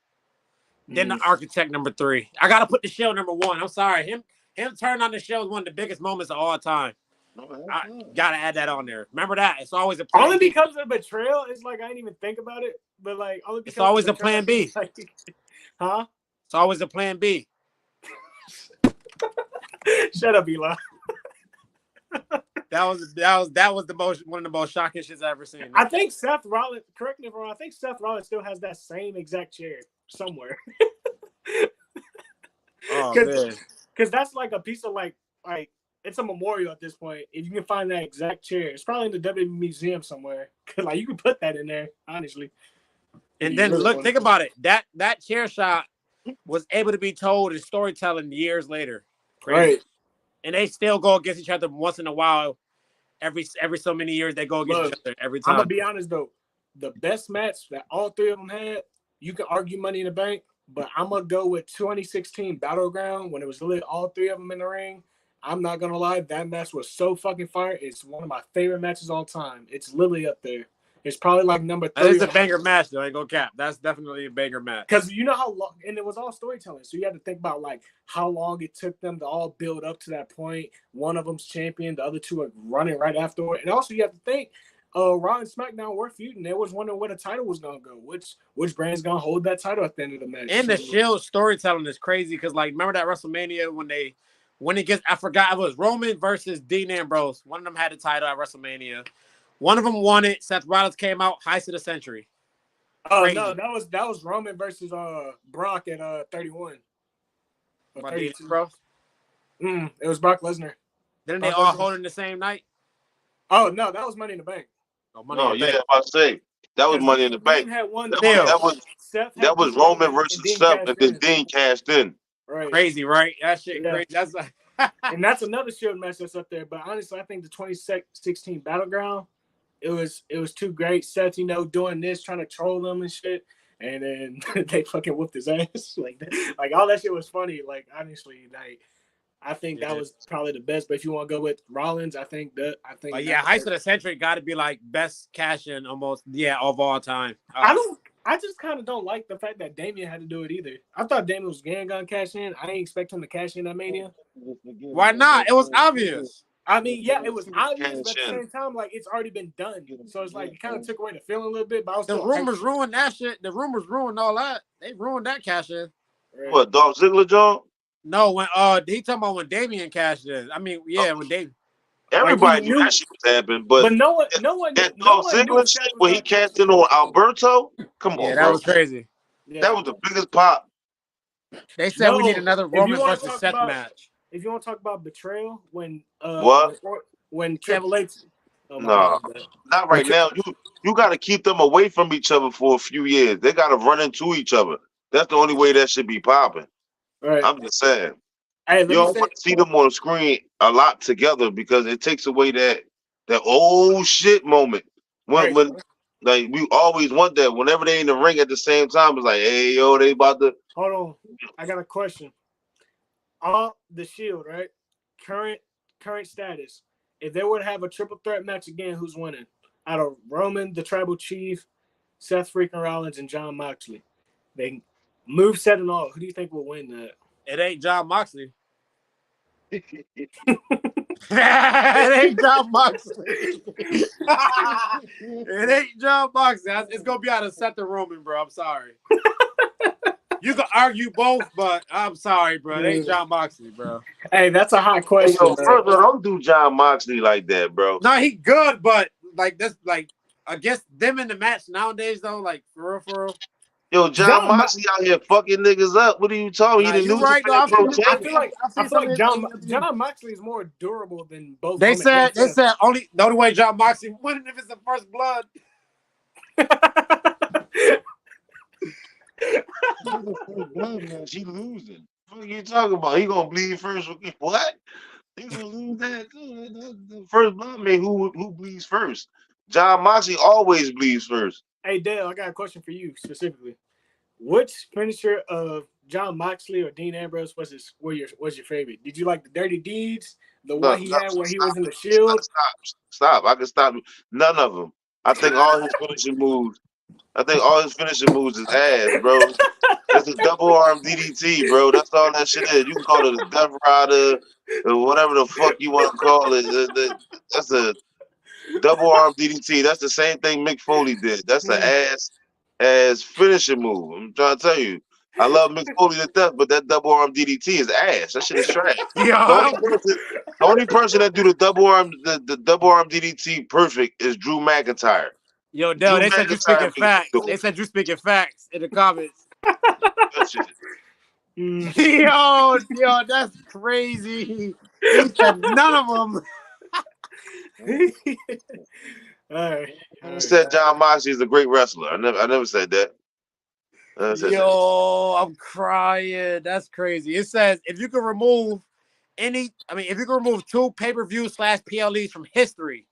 Then the Mm. Architect number 3. I gotta put the Shield number 1. I'm sorry. Him turning on the Shield is one of the biggest moments of all time. No, that's I fine. gotta add that on there. Remember that. It's always a plan Only B. because of the betrayal, it's like I didn't even think about it. But like only It's because of always the a betrayal, plan B. like, huh? It's always a plan B. Shut up, Eli. That was the most one of the most shocking shits I've ever seen. I think Seth Rollins. Correct me if I'm wrong. I think Seth Rollins still has that same exact chair somewhere. Oh man. Because that's like a piece of like it's a memorial at this point. If you can find that exact chair, it's probably in the WWE museum somewhere. Cause like you can put that in there, honestly. And then Really look, think about it. That chair shot was able to be told in storytelling years later. Crazy. Right. And they still go against each other once in a while. Every so many years they go against Look, each other every I'm time. gonna be honest though. The best match that all three of them had, you can argue Money in the Bank, but I'm gonna go with 2016 Battleground when it was literally all three of them in the ring. I'm not gonna lie, that match was so fucking fire. It's one of my favorite matches all time. It's literally up there. It's probably like number That 3. is a banger match, though. I ain't gonna cap. That's definitely a banger match. Because you know how long, and it was all storytelling. So you had to think about like how long it took them to all build up to that point. One of them's champion, the other two are running right afterward. And also you have to think, Raw and SmackDown were feuding. They was wondering where the title was gonna go. Which brand's gonna hold that title at the end of the match? And the Shield storytelling is crazy because, like, remember that WrestleMania when it gets, I forgot, it was Roman versus Dean Ambrose. One of them had the title at WrestleMania. One of them won it. Seth Rollins came out, heist of the century. Oh Crazy. no, that was Roman versus Brock at 31 or By Dean 32. Ambrose. It was Brock Lesnar. Didn't they all hold in the same night? Oh no, that was Money in the Bank. Oh, Money in the Bank. I say that was Money in the Bank. Dean had won the That was Seth that had was beat Roman and versus Dean Seth, cashed and then in. Dean cashed in. Right. Crazy, right? That shit crazy. That's like and that's another Shield match that's up there. But honestly, I think the 2016 Battleground, it was too great. Seth, doing this, trying to troll them and shit, and then they fucking whooped his ass. like all that shit was funny. Like honestly, like I think that was probably the best. But if you want to go with Rollins, I think. But yeah, heist of the century got to be like best cash in almost of all time. I just kind of don't like the fact that Damian had to do it either. I thought Damian was gonna cash in. I didn't expect him to cash in at Mania. Why not? It was obvious. I mean, yeah, it was obvious, but at the same time, like it's already been done. So it's like it kind of took away the feeling a little bit. But I was the rumors ruined that shit. The rumors ruined all that. They ruined that cash in. Right. What, Dolph Ziggler, John? No, when he talking about when Damian cashed in. I mean, yeah, when Damian. Everybody knew that shit was happening, but no one that knew Dolph Ziggler shit when he cashed in on Alberto. Come on, that bro. was crazy. Yeah. That was the biggest pop. They said we need another Roman versus Seth match. If you want to talk about betrayal, when Triple H, no, not right now. You got to keep them away from each other for a few years. They got to run into each other. That's the only way that should be popping. Right. I'm just saying. Hey, you don't want to see them on the screen a lot together because it takes away that old shit moment. When like we always want that. Whenever they in the ring at the same time, it's like, hey yo, they about to. Hold on, I got a question. all the Shield, right? Current current status. If they were to have a triple threat match again, who's winning? Out of Roman, the Tribal Chief, Seth freaking Rollins, and John Moxley. They move set and all. Who do you think will win that? It ain't John Moxley. It ain't John Moxley. It ain't John Moxley. It's gonna be out of Seth and Roman, bro. I'm sorry. You can argue both, but I'm sorry, bro. It ain't John Moxley, bro. Hey, that's a hot Hey, question. yo, first of all, don't do John Moxley like that, bro. No, he good, but like this, like against them in the match nowadays, though, like for real, for real. Yo, John Moxley out here fucking niggas up. What are you talking? Nah, He the you New right though. Japan Pro I Champion. feel like I've seen some of his John Moxley is more durable than both. They Roman and said Seth. the only way John Moxley winning if it's the first blood. He losing. What are you talking about? He gonna bleed first? What? He gonna lose that too. The first blood man who bleeds first. John Moxley always bleeds first. Hey Dale, I got a question for you specifically. Which finisher of John Moxley or Dean Ambrose was your favorite? Did you like the Dirty Deeds, the one he had where he was in the Shield? Stop. I can stop. None of them. I think all his finishing moves. Is ass, bro. That's a double arm DDT, bro. That's all that shit is. You can call it a Death Rider or whatever the fuck you want to call it. That's a double arm DDT. That's the same thing Mick Foley did. That's an ass finishing move. I'm trying to tell you. I love Mick Foley to death, but that double arm DDT is ass. That shit is trash. The only person that do the double arm DDT perfect is Drew McIntyre. Yo, Dale, they said you speaking facts. They said you speaking facts in the comments. Yo, that's crazy. He said none of them. I said John Moxley is a great wrestler. I never said that. I'm crying. That's crazy. It says if you could remove two pay-per-view / PLEs from history,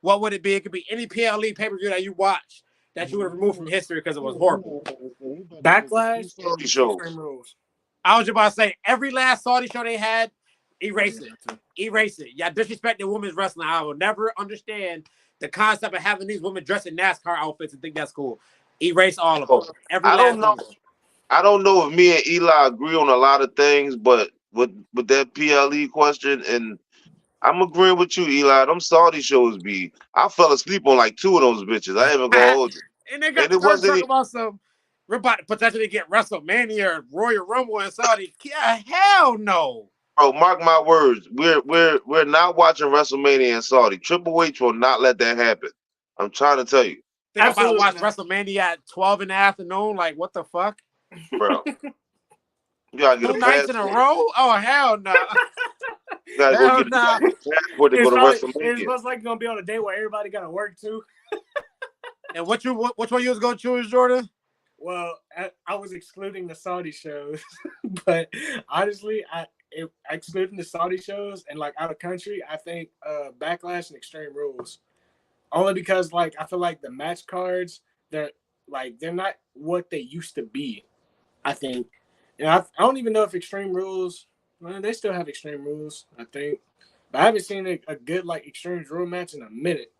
what would it be? It could be any PLE pay-per-view that you watch that you would have removed from history because it was horrible. Backlash or Extreme Rules? I was just about to say every last Saudi show they had, erase it. Erase it. Y'all disrespected women's wrestling. I will never understand the concept of having these women dressed in NASCAR outfits and think that's cool. Erase all of them. I don't know if me and Eli agree on a lot of things, but with that PLE question, and I'm agreeing with you, Eli. Them Saudi shows I fell asleep on like 2 of those bitches. I ain't even gonna hold you. And they got to talk about we're about to potentially get WrestleMania or Royal Rumble in Saudi. Yeah, hell no. Bro, mark my words. We're not watching WrestleMania in Saudi. Triple H will not let that happen. I'm trying to tell you. Think about to watch WrestleMania at 12 in the afternoon. Like, what the fuck? Bro. You gotta get 2 nights in a row? Oh, hell no. You gotta go get a passport to go to WrestleMania. It's most likely gonna be on a day where everybody gotta work too. And which one you was gonna choose, Jordan? Well, I was excluding the Saudi shows, but honestly, excluding the Saudi shows and like out of country, I think Backlash and Extreme Rules. Only because like I feel like the match cards they're not what they used to be. I think, and I don't even know if Extreme Rules. Well, they still have Extreme Rules, I think, but I haven't seen a good like Extreme Rules match in a minute.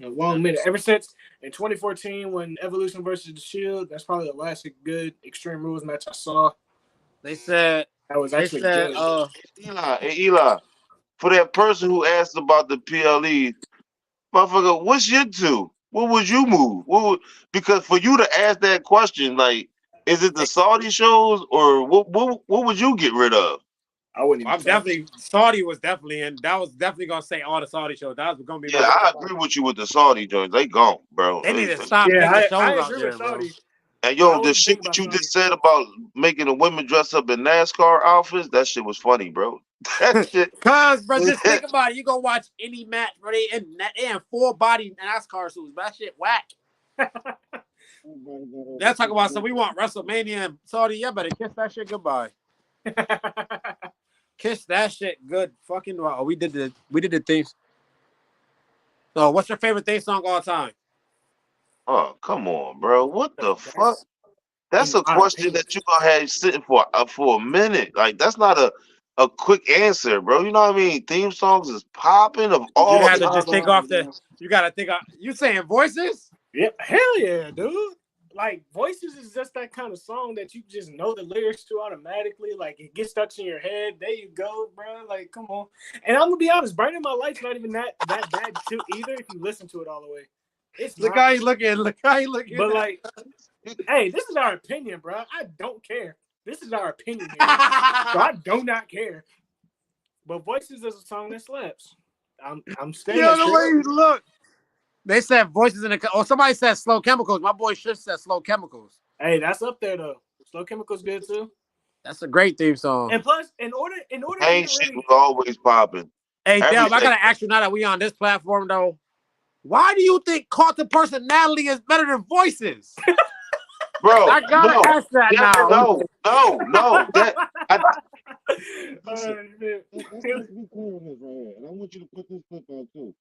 A long minute. Ever since in 2014 when Evolution versus the Shield, that's probably the last good Extreme Rules match I saw. They said that was actually good. Eli, for that person who asked about the PLE, motherfucker, what's your two? What would you move? Because for you to ask that question, like, is it the Saudi shows or what would you get rid of? I wouldn't. I'm definitely Saudi was definitely in. That was definitely gonna say all the Saudi shows. That was gonna be. Yeah, I agree with you with the Saudi joints. They gone, bro. They need to stop making shows out there, bro. And yo, the shit that you just said about making the women dress up in NASCAR outfits, that shit was funny, bro. That shit. Cause, bro, just think about it. You go watch any match, bro. They in full body NASCAR suits. But that shit whack. They're talking about we want WrestleMania and Saudi. Yeah, better kiss that shit goodbye. Kiss that shit good. Fucking wow. We did the things. So, what's your favorite theme song all time? Oh, come on, bro. What the fuck? That's a question that you're gonna have sitting for a minute. Like, that's not a a quick answer, bro. You know what I mean? Theme songs is popping of You all had to time. just think off the. You gotta think. You saying voices? Yeah, hell yeah, dude. Like Voices is just that kind of song that you just know the lyrics to automatically. Like it gets stuck in your head. There you go, bro. Like come on. And I'm gonna be honest, Burning My Light's not even that bad too either. If you listen to it all the way, it's Look not. how you looking. Look how you looking. But like, hey, this is our opinion, bro. I don't care. This is our opinion here, so I do not care. But Voices is a song that slaps. I'm You saying know that the straight way up. you look. They said voices in the. Or somebody said Slow Chemicals. My boy Shift said Slow Chemicals. Hey, that's up there though. Slow Chemicals good too. That's a great theme song. And plus, in order for you Gang to shit really was always popping. Hey, Deb, I Everything. gotta ask you now that we on this platform though. Why do you think Cult of Personality is better than Voices? Bro, I gotta no. ask that That, now. no. That I, listen, shit. let's be clear on this right here. And I want you to put this clip on too.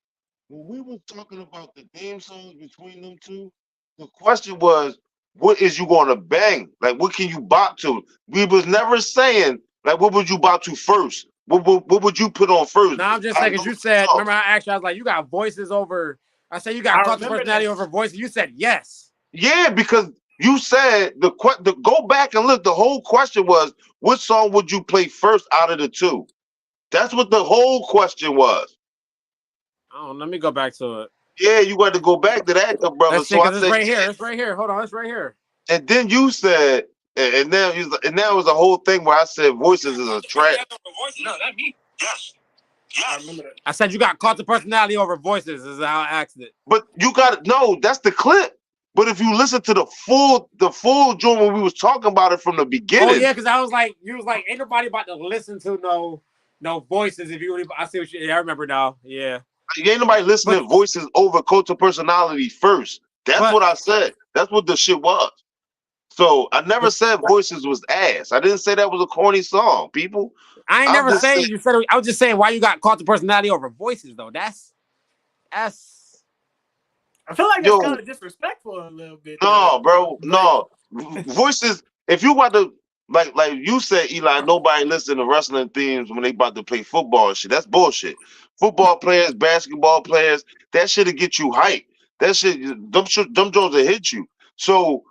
When we were talking about the theme songs between them two, the question was, what is you gonna bang? Like what can you bop to? We was never saying like what would you bop to first? What would you put on first? No, I'm just I saying know because you the said, remember songs. I asked you, I was like, you got voices over. I said you got I Cult of remember Personality that. over Voices. You said yes. Yeah, because you said the go back and look. The whole question was, what song would you play first out of the two? That's what the whole question was. Oh, let me go back to it. Yeah, you got to go back to that, brother. Let's see, So I because it's said, right here. yeah. It's right here. Hold on, it's right here. And then you said, and now it was a whole thing where I said voices is a track. No, not me. Yes. I Yes. remember that. I said you got Cult of Personality over Voices. Is how I asked it. But you got no, that's the clip. But if you listen to the full joint when we was talking about it from the Oh beginning, yeah, because I was like, you was like, ain't nobody about to listen to no Voices. If you, I see what you. Yeah, I remember now. Yeah, ain't nobody listening but to voices over culture personality first. That's but what I said. That's what the shit was. So I never but said voices was ass. I didn't say that was a corny song, people. I ain't I'm never just saying saying, you said. I was just saying why you got Cult of Personality over Voices though. That's I feel like that's yo, kind of disrespectful a little bit though. no, bro, But no. Voices, if you want to like you said, Eli, nobody listen to wrestling themes when they about to play football and shit. That's bullshit. Football players, basketball players, that shit'll get you hyped. That shit, them drones will hit you. So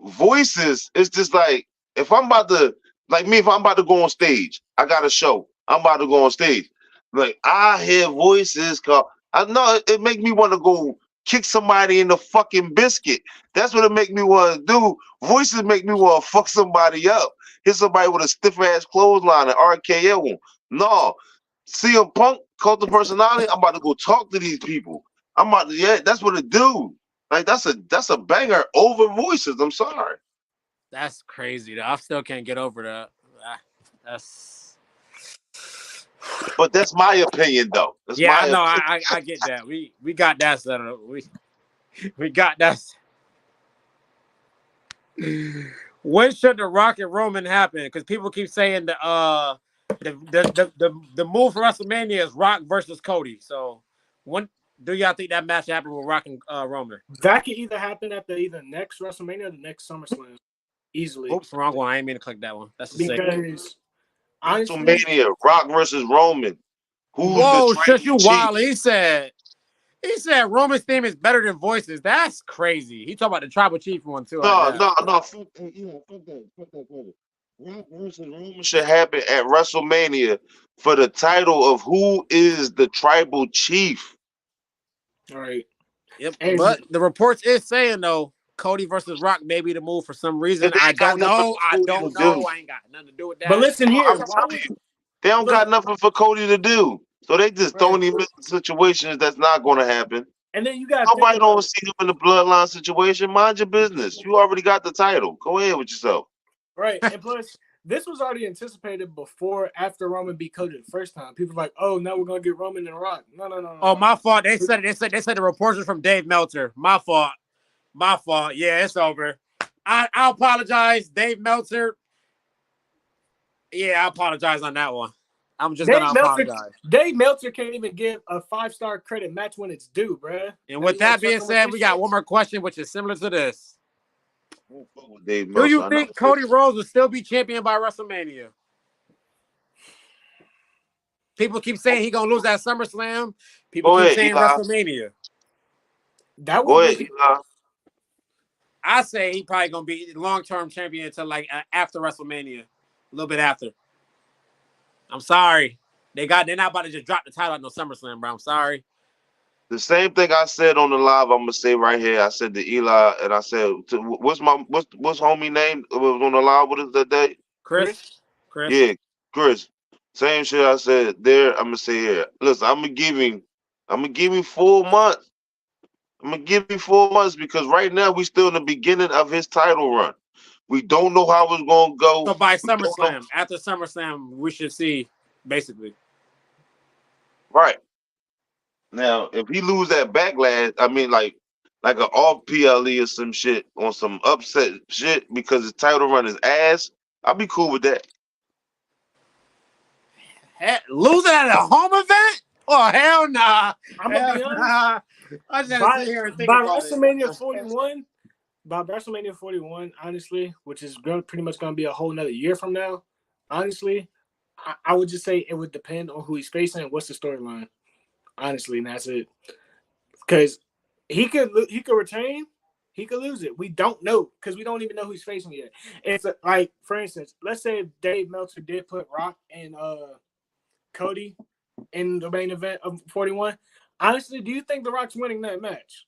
voices, it's just like if I'm about to like me, if I'm about to go on stage, I got a show. I'm about to go on stage. Like I hear voices call. I know it make me want to go kick somebody in the fucking biscuit. That's what it make me want to do. Voices make me want to fuck somebody up. Hit somebody with a stiff ass clothesline and RKO them. No. CM Punk, cult of personality. I'm about to go talk to these people. I'm about to, yeah, that's what it do. Like that's a banger over voices. I'm sorry. crazy. Though. I still can't get over that. That's But that's my opinion though. That's yeah. my I know. opinion. I get that. We got that set up. We got that. When should the Rock and Roman happen? Because people keep saying the move for WrestleMania is Rock versus Cody. So when do y'all think that match happen with Rock and Roman? that could either happen at the either next WrestleMania or the next SummerSlam. Easily. Oops, wrong one. I ain't mean to click that one. That's the same. Because honestly, WrestleMania, Rock versus Roman. Who's the Whoa, shush tribal you chief? wild. He said Roman's theme is better than Voices. That's crazy. He talking about the tribal chief one too. At No, that. no, no. Fuck that. Rock versus Roman should happen at WrestleMania for the title of who is the tribal chief. all right. Yep. And But the reports is saying though, Cody versus Rock may be the move for some reason. And they I ain't got don't nothing know. for I Cody to don't know. do. I ain't got nothing to do with but that. listen here, I'm why telling would you, they don't look got nothing for Cody to do. So they just right? throwing him in situations that's not going to happen. And then you gotta think Nobody about don't it, see him in the bloodline situation. Mind your business. You already got the title. Go ahead with yourself. right? And plus, this was already anticipated before after Roman beat Cody the first time. People were like, oh, now we're gonna get Roman and Rock. Oh, No. my fault. They said the reports are from Dave Meltzer. My fault. My fault. Yeah, it's over. I apologize, Dave Meltzer. Yeah, I apologize on that one. I'm just gonna apologize. Dave Meltzer can't even give a 5-star credit match when it's due, bruh. And Now with you want that to start being some with said, this we got shit? one more question, which is similar to this. I don't fuck with Dave Do Meltzer. you I never think said Cody Rhodes will still be champion by WrestleMania? People keep saying he gonna lose at SummerSlam. People Go keep ahead, saying Eli. WrestleMania. That Go would ahead, be Eli. I say he probably gonna be long-term champion until like after WrestleMania, a little bit after. I'm sorry, they're not about to just drop the title at no SummerSlam, bro. I'm sorry. The same thing I said on the live, I'm gonna say right here. I said to Eli, and I said, "What's homie name? Was on the live with us that day? Chris, Chris. Chris. Yeah, Chris. Same shit I said there. I'm gonna say here. Listen, I'm gonna give him 4 months. I'm gonna give him 4 months because right now we still in the beginning of his title run. We don't know how it's gonna go. So by We don't know. SummerSlam, after SummerSlam, we should see basically. Right now, if he lose that backlash, I mean, like an off PLE or some shit on some upset shit because his title run is ass, I'll be cool with that. Losing at a home event? Oh hell nah, I'm gonna hell be honest. nah. I just had to sit By here and think by about it. WrestleMania 41, honestly, which is pretty much gonna be a whole nother year from now. Honestly, I would just say it would depend on who he's facing and what's the storyline. Honestly, and that's it. Because he could retain, he could lose it. We don't know because we don't even know who he's facing yet. It's like, for instance, let's say if Dave Meltzer did put Rock and Cody in the main event of 41. Honestly, do you think The Rock's winning that match?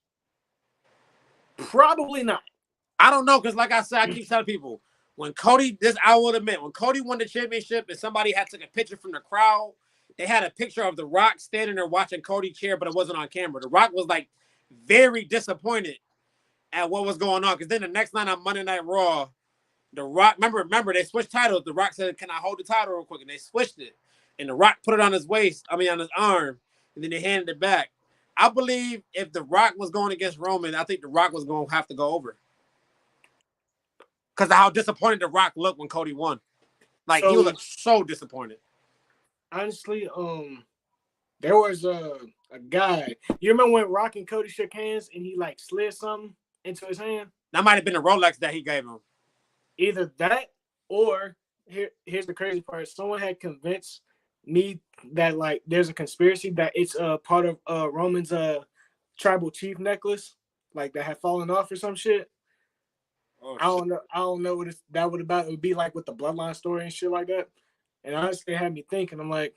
Probably not. I don't know, because like I said, I keep telling people, when Cody, this I will admit, when Cody won the championship and somebody had took a picture from the crowd, they had a picture of The Rock standing there watching Cody cheer, but it wasn't on camera. The Rock was like very disappointed at what was going on. Because then the next night on Monday Night Raw, The Rock, remember, they switched titles. The Rock said, "Can I hold the title real quick?" And they switched it. And The Rock put it on his waist, on his arm, and then they handed it back. I believe if The Rock was going against Roman, I think The Rock was going to have to go over. Because of how disappointed The Rock looked when Cody won. Like, he So looked so disappointed. honestly, there was a guy. You remember when Rock and Cody shook hands and he like slid something into his hand? That might have been the Rolex that he gave him. Either that or here's the crazy part. Someone had convinced me that like there's a conspiracy that it's a part of Roman's tribal chief necklace, like that had fallen off or some shit. Oh, I don't know. I don't know what that would about. It would be like with the bloodline story and shit like that. And honestly, it had me thinking. I'm like,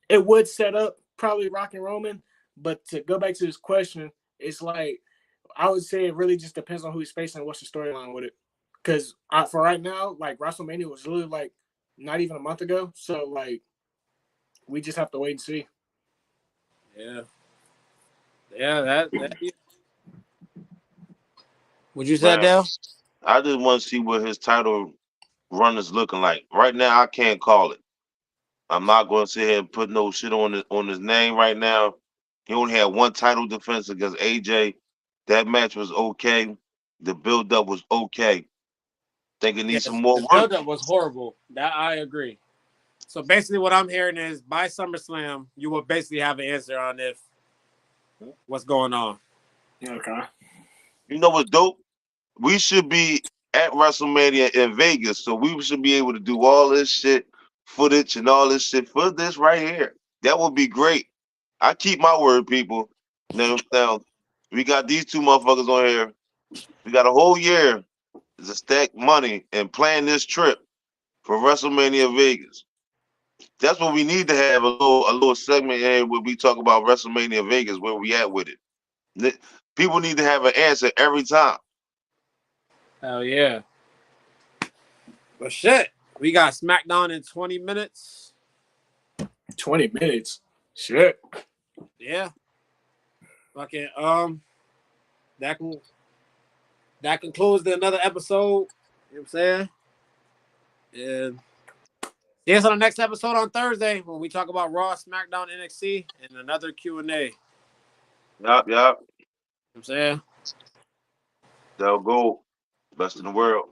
it would set up probably Rock and Roman, but to go back to this question, it's like I would say it really just depends on who he's facing and what's the storyline with it. Because for right now, like WrestleMania was really like not even a month ago, so like we just have to wait and see. Yeah. Yeah, that. Would you say, Man, Dale? I just want to see what his title run is looking like. Right now, I can't call it. I'm not going to sit here and put no shit on his name right now. He only had one title defense against AJ. That match was okay. The build up was okay. Think it needs some Yes, more the work. buildup was horrible. That I agree. So basically, what I'm hearing is by SummerSlam, you will basically have an answer on if what's going on. Okay. You know what's dope? We should be at WrestleMania in Vegas, so we should be able to do all this shit, footage and all this shit for this right here. That would be great. I keep my word, people. Now we got these two motherfuckers on here. We got a whole year to stack money and plan this trip for WrestleMania Vegas. That's what we need to have a little segment here where we talk about WrestleMania Vegas, where we at with it. People need to have an answer every time. Hell yeah. But shit, we got SmackDown in 20 minutes. 20 minutes. Shit. Yeah. Fucking that concludes another episode. You know what I'm saying? And see us on the next episode on Thursday when we talk about Raw, SmackDown, NXT, and another Q&A. You know Yup. what I'm saying? They'll go. Best in the world.